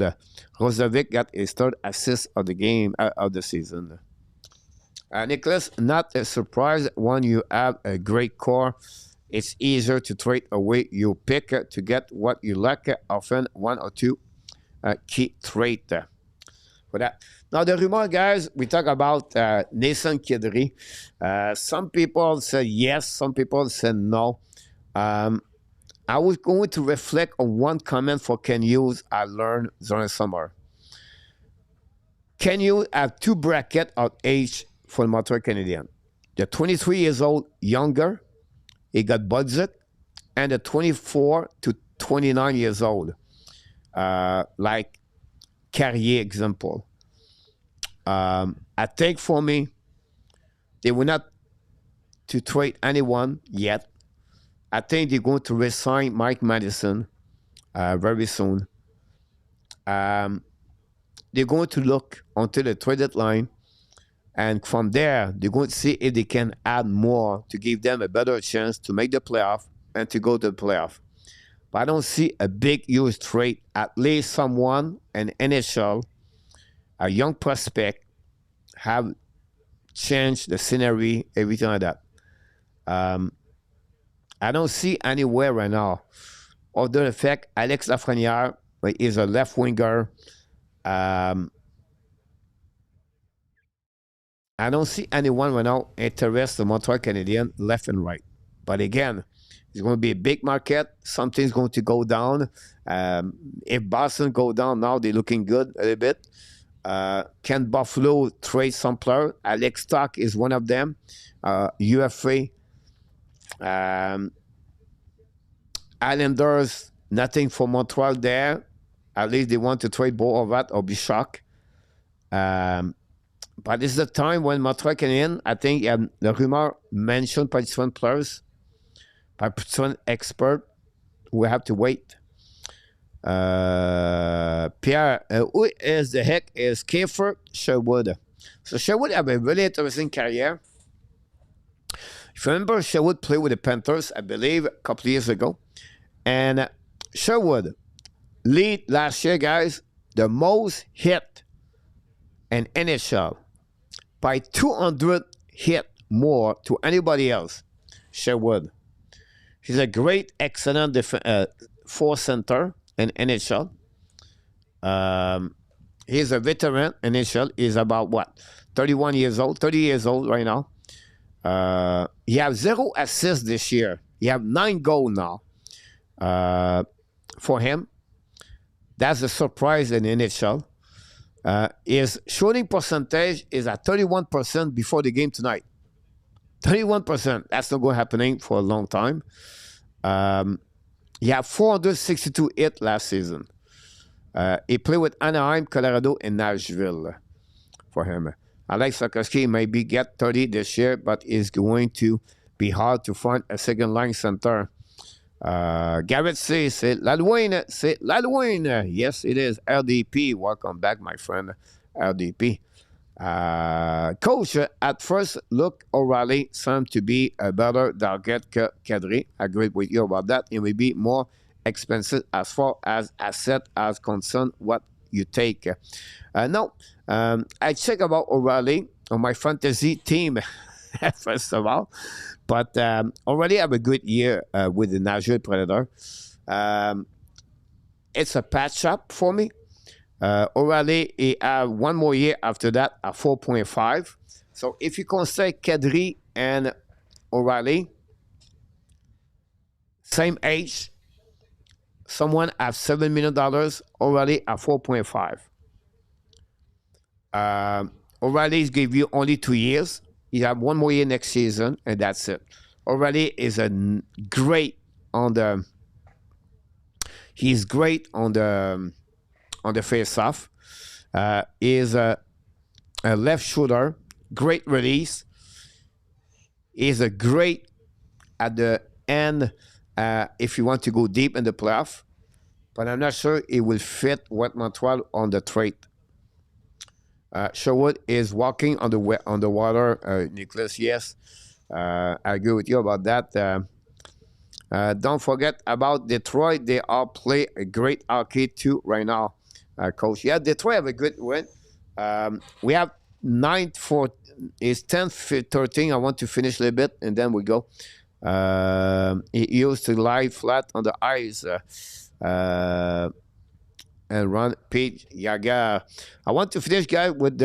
Rozovic got his third assist of the game of the season. Nicholas, not a surprise when you have a great core. It's easier to trade away your pick to get what you like. Often one or two key trade for that. Now the rumor, guys, we talk about Nathan Kadri. Some people say yes, some people say no. I was going to reflect on one comment for Ken Hughes I learned during summer. Ken Hughes have two brackets of age for the Montreal Canadiens. The 23 years old younger, he got budget, and the 24 to 29 years old, like Carrier example. I think for me, they were not to trade anyone yet. I think they're going to resign Mike Madison very soon. They're going to look until the trade deadline, and from there, they're going to see if they can add more to give them a better chance to make the playoff and to go to the playoff. But I don't see a big, huge trade. At least someone, an NHL, a young prospect, have changed the scenery, everything like that. I don't see anywhere right now. Other than the fact, Alex Lafrenière is a left winger. I don't see anyone right now interested in Montreal Canadiens left and right. But again, it's going to be a big market. Something's going to go down. If Boston go down now, they're looking good a little bit. Can Buffalo trade some player? Alex Stock is one of them. UFA. Islanders, nothing for Montreal there. At least they want to trade both of that or be shocked. But this is the time when Montreal Canadiens, I think the rumor mentioned by different players, by different expert. We have to wait. Pierre, who is the heck is Kiefer Sherwood? So Sherwood have a really interesting career. If you remember, Sherwood played with the Panthers, I believe, a couple of years ago. And Sherwood lead last year, guys, the most hit in NHL by 200 hit more to anybody else. Sherwood. He's a great, excellent force center in NHL. He's a veteran in NHL. He's about, what, 31 years old, 30 years old right now. He has 0 assists this year. He have 9 goals now. For him, that's a surprise in NHL. His shooting percentage is at 31% before the game tonight. 31%. That's not going to happening for a long time. He had 462 hits last season. He played with Anaheim, Colorado, and Nashville for him. Alex Slafkovsky maybe get 30 this year, but it's going to be hard to find a second-line center. Garrett C. C'est Ladouine. C'est Ladouine. Yes, it is. LDP. Welcome back, my friend. LDP. Coach, at first look, O'Reilly seemed to be a better target que Kadri. I agree with you about that. He will be more expenses as far as asset as concerned what you take. No, I check about O'Reilly on my fantasy team first of all, but already have a good year with the Nashville Predator. It's a patch up for me. O'Reilly, he have one more year after that at 4.5. So if you consider Kadri and O'Reilly, same age, someone at $7 million, O'Reilly at 4.5. O'Reilly's give you only 2 years. You have one more year next season, and that's it. O'Reilly is great on the. He's great on the face-off. Is a left shooter, great release. Is a great at the end if you want to go deep in the playoff. But I'm not sure it will fit what Montreal on the trade. Sherwood is walking on the water. Nicholas, yes, I agree with you about that. Don't forget about Detroit. They all play a great hockey too right now, coach. Yeah, Detroit have a good win. We have 9-4. It's 10-13. I want to finish a little bit and then we go. He used to lie flat on the ice. And run Pete Yaga. I want to finish, guys, with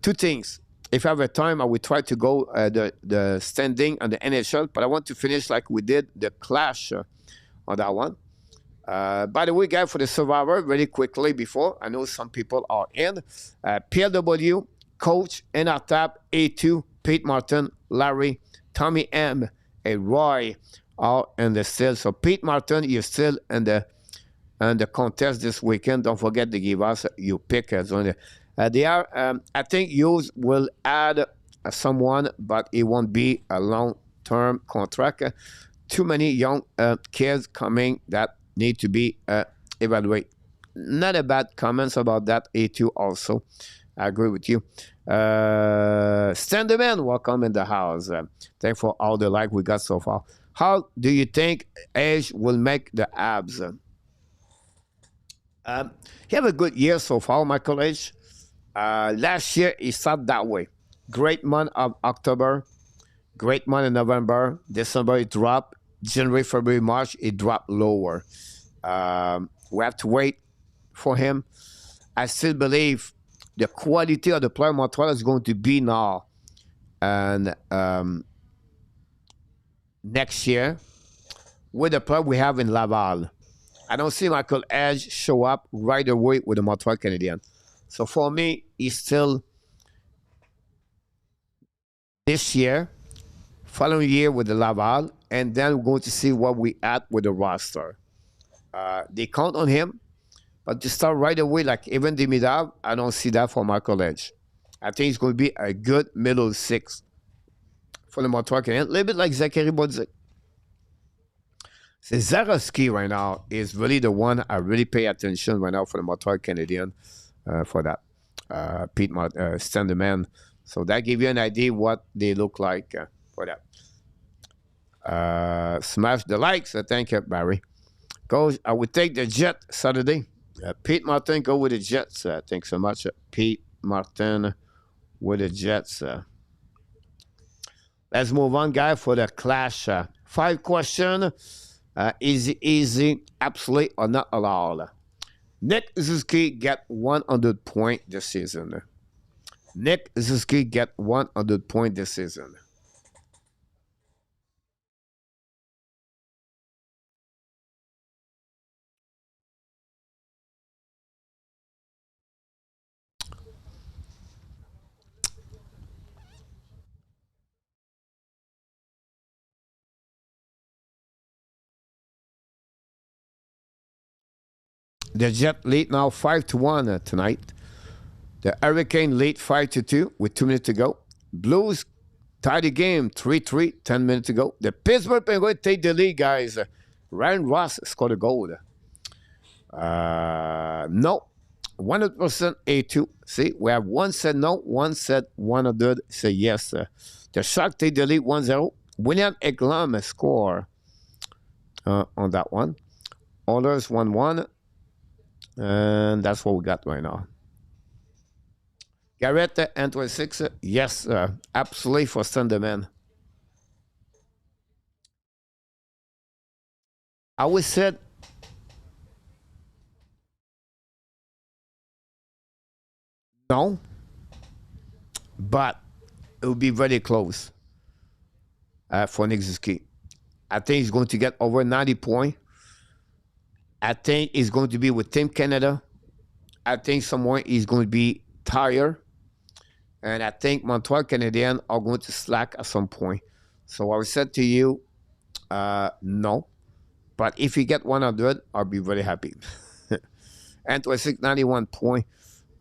two things. If I have a time, I will try to go the standing on the NHL, but I want to finish like we did the clash on that one. By the way, guys, for the Survivor, really quickly before, I know some people are in. PLW, Coach, NRTAP, A2, Pete Martin, Larry, Tommy M, and Roy are in the still. So Pete Martin, you're still in the contest this weekend. Don't forget to give us your pick. They are. I think you will add someone, but it won't be a long-term contract. Too many young kids coming that need to be evaluated. Not a bad comments about that. A2 also. I agree with you. Standerman, welcome in the house. Thanks for all the like we got so far. How do you think Edge will make the Habs? He have a good year so far, Michael Edge. Last year, he started that way. Great month of October. Great month in November. December, it dropped. January, February, March, it dropped lower. We have to wait for him. I still believe the quality of the player Montreal is going to be now and next year with the player we have in Laval. I don't see Michael Edge show up right away with the Montreal Canadiens. So for me, he's still this year, following year with the Laval, and then we're going to see what we at with the roster. They count on him, but to start right away, like even Dimitrov, I don't see that for Michael Edge. I think it's going to be a good middle six for the Montreal Canadiens, a little bit like Zachary Bodzik. Slafkovsky right now is really the one I really pay attention right now for the Montreal Canadiens for that. Pete Standerman. So that gives you an idea what they look like for that. Smash the likes. Thank you, Barry. I would take the Jet Saturday. Pete Martin, go with the Jets. Thanks so much. Pete Martin with the Jets. Let's move on, guys, for the clash. 5 questions. Easy, absolutely or not allowed. Nick Suzuki get 100 points this season. Nick Suzuki get 100 points this season. The Jet lead now 5-1 tonight. The Hurricane lead 5-2 with 2 minutes to go. Blues tie the game 3-3, 10 minutes to go. The Pittsburgh Penguins take the lead, guys. Ryan Ross scored a goal. No. 100% A2. See, we have one said no, one said 100 say yes. The Sharks take the lead 1-0. William Eklam score on that one. Oilers 1-1. And that's what we got right now. Garrett, N26. Yes, absolutely for Sunderman. I always said no, but it will be very close for Nick Suzuki. I think he's going to get over 90 points. I think he's going to be with Team Canada. I think somewhere he's going to be tired. And I think Montreal Canadiens are going to slack at some point. So I said to you, no. But if you get 100, I'll be very happy. And to a 691 point.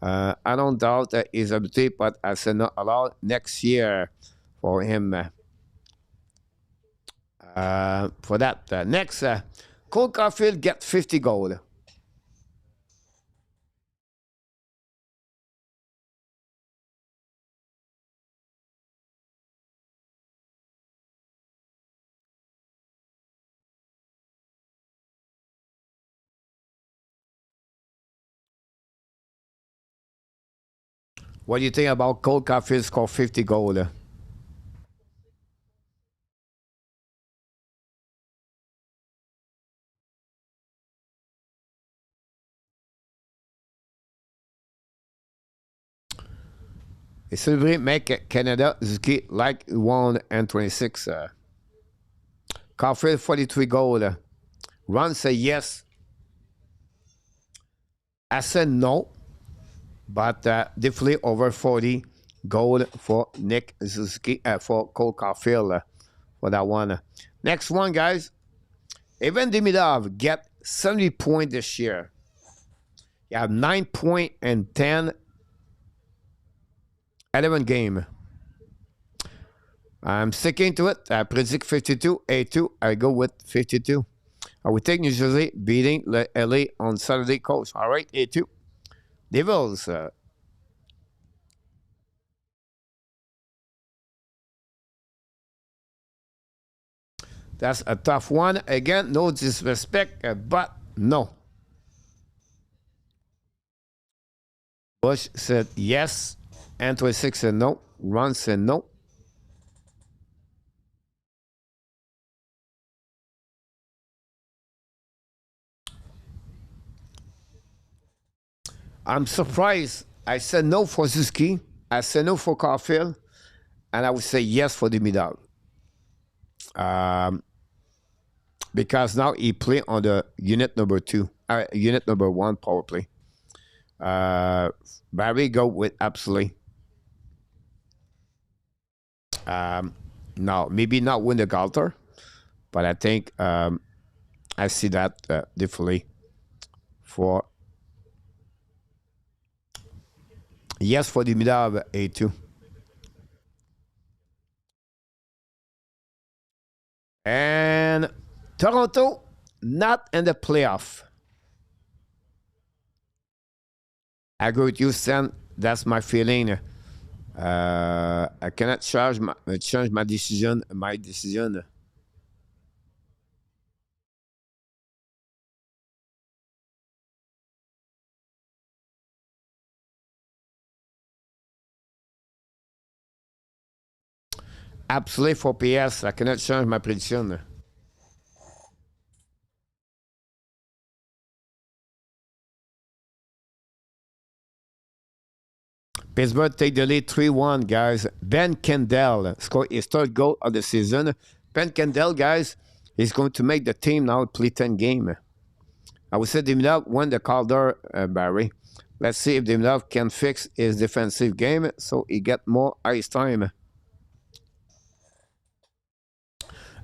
I don't doubt that his ability, but I said not allowed next year for him. For that. Next, Cole Caufield get 50 gold. What do you think about Cole Caufield score 50 gold? It simply make Canada Suzuki like 1 and 26. Caufield 43 gold. Ron say yes. I said no, but definitely over 40 gold for Nick Suzuki, for Cole Caufield for that one. Next one, guys. Evan Demidov get 70 points this year. You have 9 points and 11 game. I'm sticking to it. I predict 52, A2. I go with 52. I will take New Jersey beating LA on Saturday coast. All right, A2. Devils. That's a tough one. Again, no disrespect, but no. Bush said yes. Antoine 6 said no. Ron said no. I'm surprised. I said no for Suzuki. I said no for Caufield. And I would say yes for Demidov. Because now he play on the unit number 2. Unit number 1 power play. Barry go with absolutely. Now, maybe not win the Galter. But I think I see that differently for yes for the middle of A2. And Toronto not in the playoff. I agree with you, Stan. That's my feeling. I cannot change my decision. My decision. Absolutely for PS. I cannot change my prediction. Pittsburgh take the lead 3-1, guys. Ben Kendall scored his third goal of the season. Ben Kendall, guys, is going to make the team now play 10 game. I would say Demidov won the Calder, Barry. Let's see if Demidov can fix his defensive game so he get more ice time.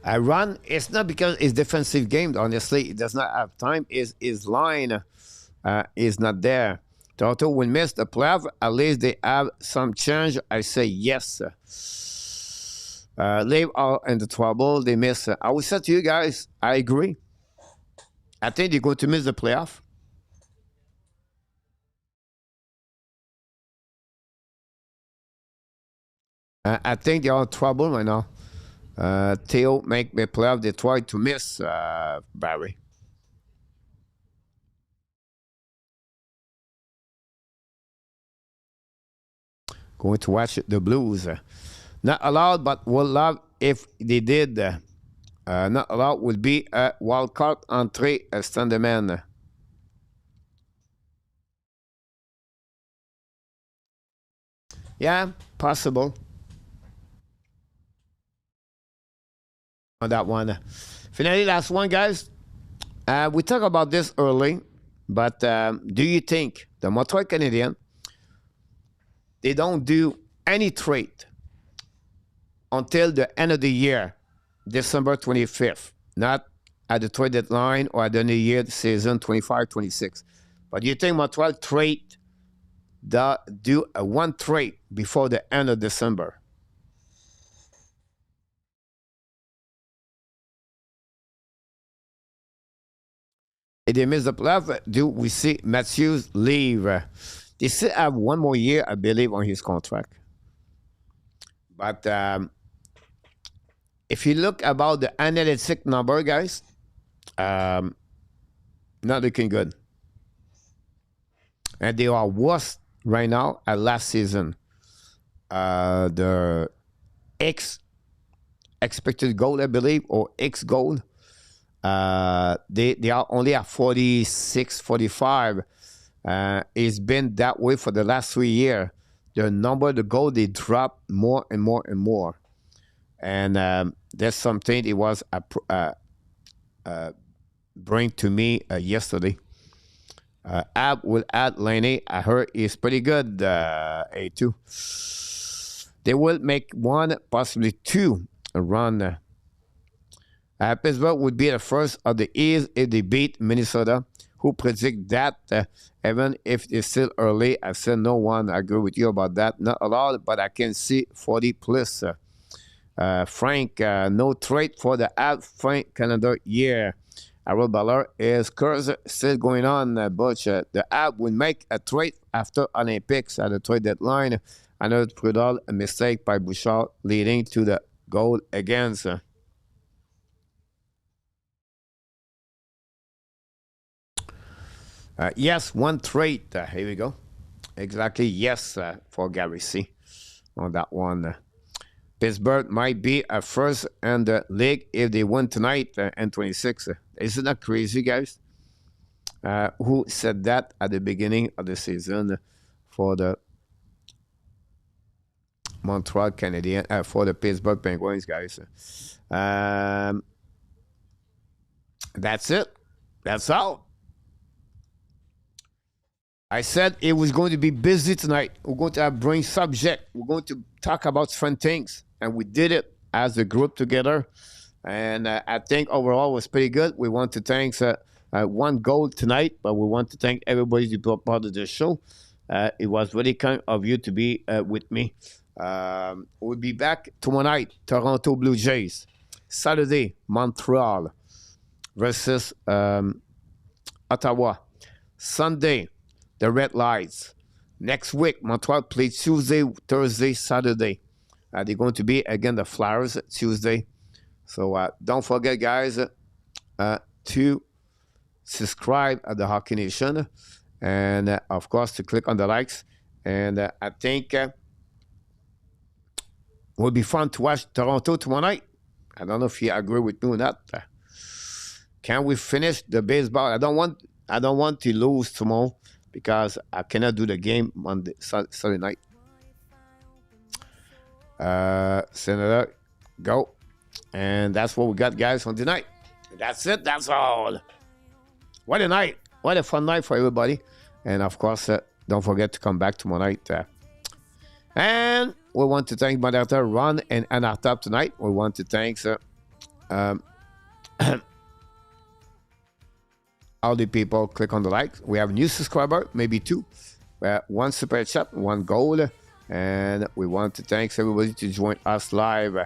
I run. It's not because his defensive game, honestly, he does not have time. His line is not there. Toronto will miss the playoff. At least they have some change. I say yes. Leave all in the trouble. They miss. I will say to you guys, I agree. I think they're going to miss the playoff. I think they're in trouble right now. Theo make the playoff. They try to miss Barry. going to watch the Blues. Not allowed, but would love if they did. Not allowed would be a wild card entrée Standeman. Yeah, possible. On that one. Finally, last one, guys. We talked about this early, but do you think the Montreal Canadiens, they don't do any trade until the end of the year, December 25th, not at the trade deadline or at the end of the year, season 25-26. But do you think Montreal do a one trade before the end of December? If they miss the playoff, do we see Matthews leave? They still have one more year, I believe, on his contract. But if you look about the analytic number, guys, not looking good. And they are worse right now at last season. The expected goal, I believe, or X goal, they are only at 46, 45. It's been that way for the last 3 years. The goal, they drop more and more and more. And that's something it was bring to me yesterday. Ab will add Laney. I heard he's pretty good, A2. They will make one, possibly two run. Pittsburgh would be the first of the East if they beat Minnesota. Who predict that? Even if it's still early, I said no one agree with you about that. Not a lot, but I can see 40 plus. Frank, no trade for the Ab Frank calendar year. Harold Ballard is curse still going on, Butch. The Ab will make a trade after Olympics at the trade deadline. Another Prudhomme, a mistake by Bouchard leading to the goal against. Yes, one trade. Here we go. Exactly, yes, for Gary C. On that one. Pittsburgh might be a first in the league if they win tonight and 26. Isn't that crazy, guys? Who said that at the beginning of the season for the Montreal Canadiens, for the Pittsburgh Penguins, guys? That's it. That's all. I said it was going to be busy tonight. We're going to have brain subject. We're going to talk about different things. And we did it as a group together. And I think overall it was pretty good. We want to thank one goal tonight, but we want to thank everybody to be part of the show. It was really kind of you to be with me. We'll be back tomorrow night, Toronto Blue Jays. Saturday, Montreal versus Ottawa. Sunday, the Red Lights. Next week, Montreal plays Tuesday, Thursday, Saturday. They're going to be, again, the Flyers Tuesday. So don't forget, guys, to subscribe at the Hockey Nation. And, of course, to click on the likes. And I think it will be fun to watch Toronto tomorrow night. I don't know if you agree with me on that. Can we finish the baseball? I don't want to lose tomorrow because I cannot do the game Monday, Sunday night. Senator, go. And that's what we got, guys, on tonight. That's it. That's all. What a night. What a fun night for everybody. And, of course, don't forget to come back tomorrow night. And we want to thank Moderator Ron and Anna Top tonight. We want to thank all the people. Click on the like. We have a new subscriber, maybe two. One super chat, one goal. And we want to thank everybody to join us live.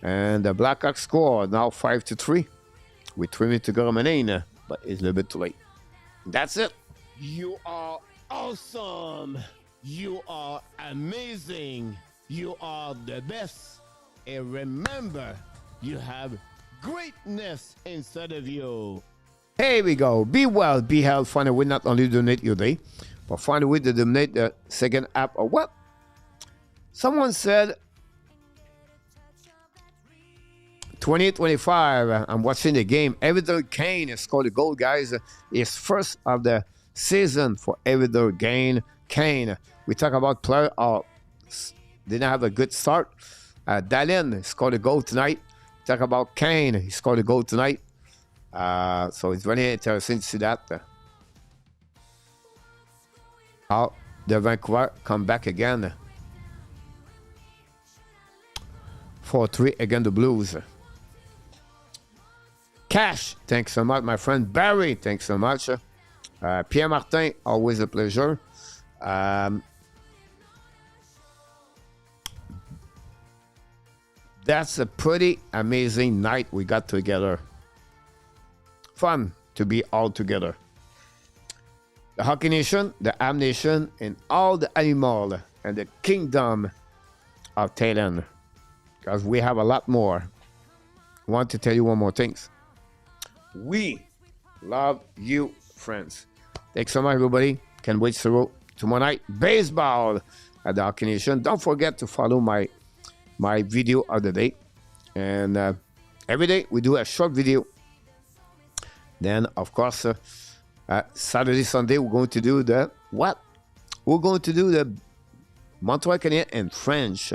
And the Blackhawks score now 5-3. We 3 minutes to go remaining, but it's a little bit too late. That's it. You are awesome. You are amazing. You are the best. And remember, you have greatness inside of you. Here we go. Be well, be healthy. Find a way not only to donate your day, but find a way to donate the second app or what? Someone said 28-25. I'm watching the game. Evander Kane scored a goal, guys. It's first of the season for Evander Kane. We talk about player didn't have a good start. Dallin scored a goal tonight. Talk about Kane. He scored a goal tonight. So it's very interesting to see that. How the Vancouver come back again. 4-3 against the Blues. Cash, thanks so much. My friend Barry, thanks so much. Pierre Martin, always a pleasure. That's a pretty amazing night we got together. Fun to be all together. The Hockey Nation, the Am Nation, and all the animal and the kingdom of Thailand. Because we have a lot more. I want to tell you one more thing. We love you, friends. Thanks so much, everybody. Can't wait tomorrow night. Baseball at the Hockey Nation. Don't forget to follow my video of the day. And every day we do a short video. Then, of course, Saturday, Sunday, we're going to do the what? We're going to do the Montreal Canadiens and French.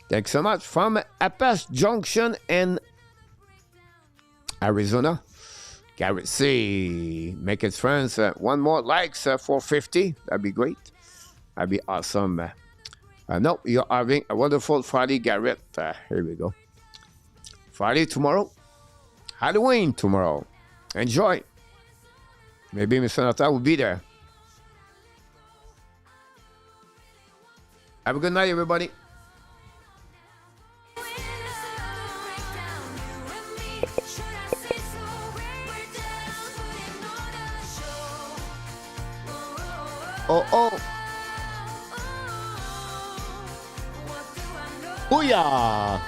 Thanks so much. From Apache Junction in Arizona. Garrett C. Make it friends. One more likes 450. That'd be great. That'd be awesome. No, you're having a wonderful Friday, Garrett. Here we go. Friday tomorrow. Halloween tomorrow. Enjoy. Maybe Mr. Nata will be there. Have a good night, everybody. Oh. Booyah!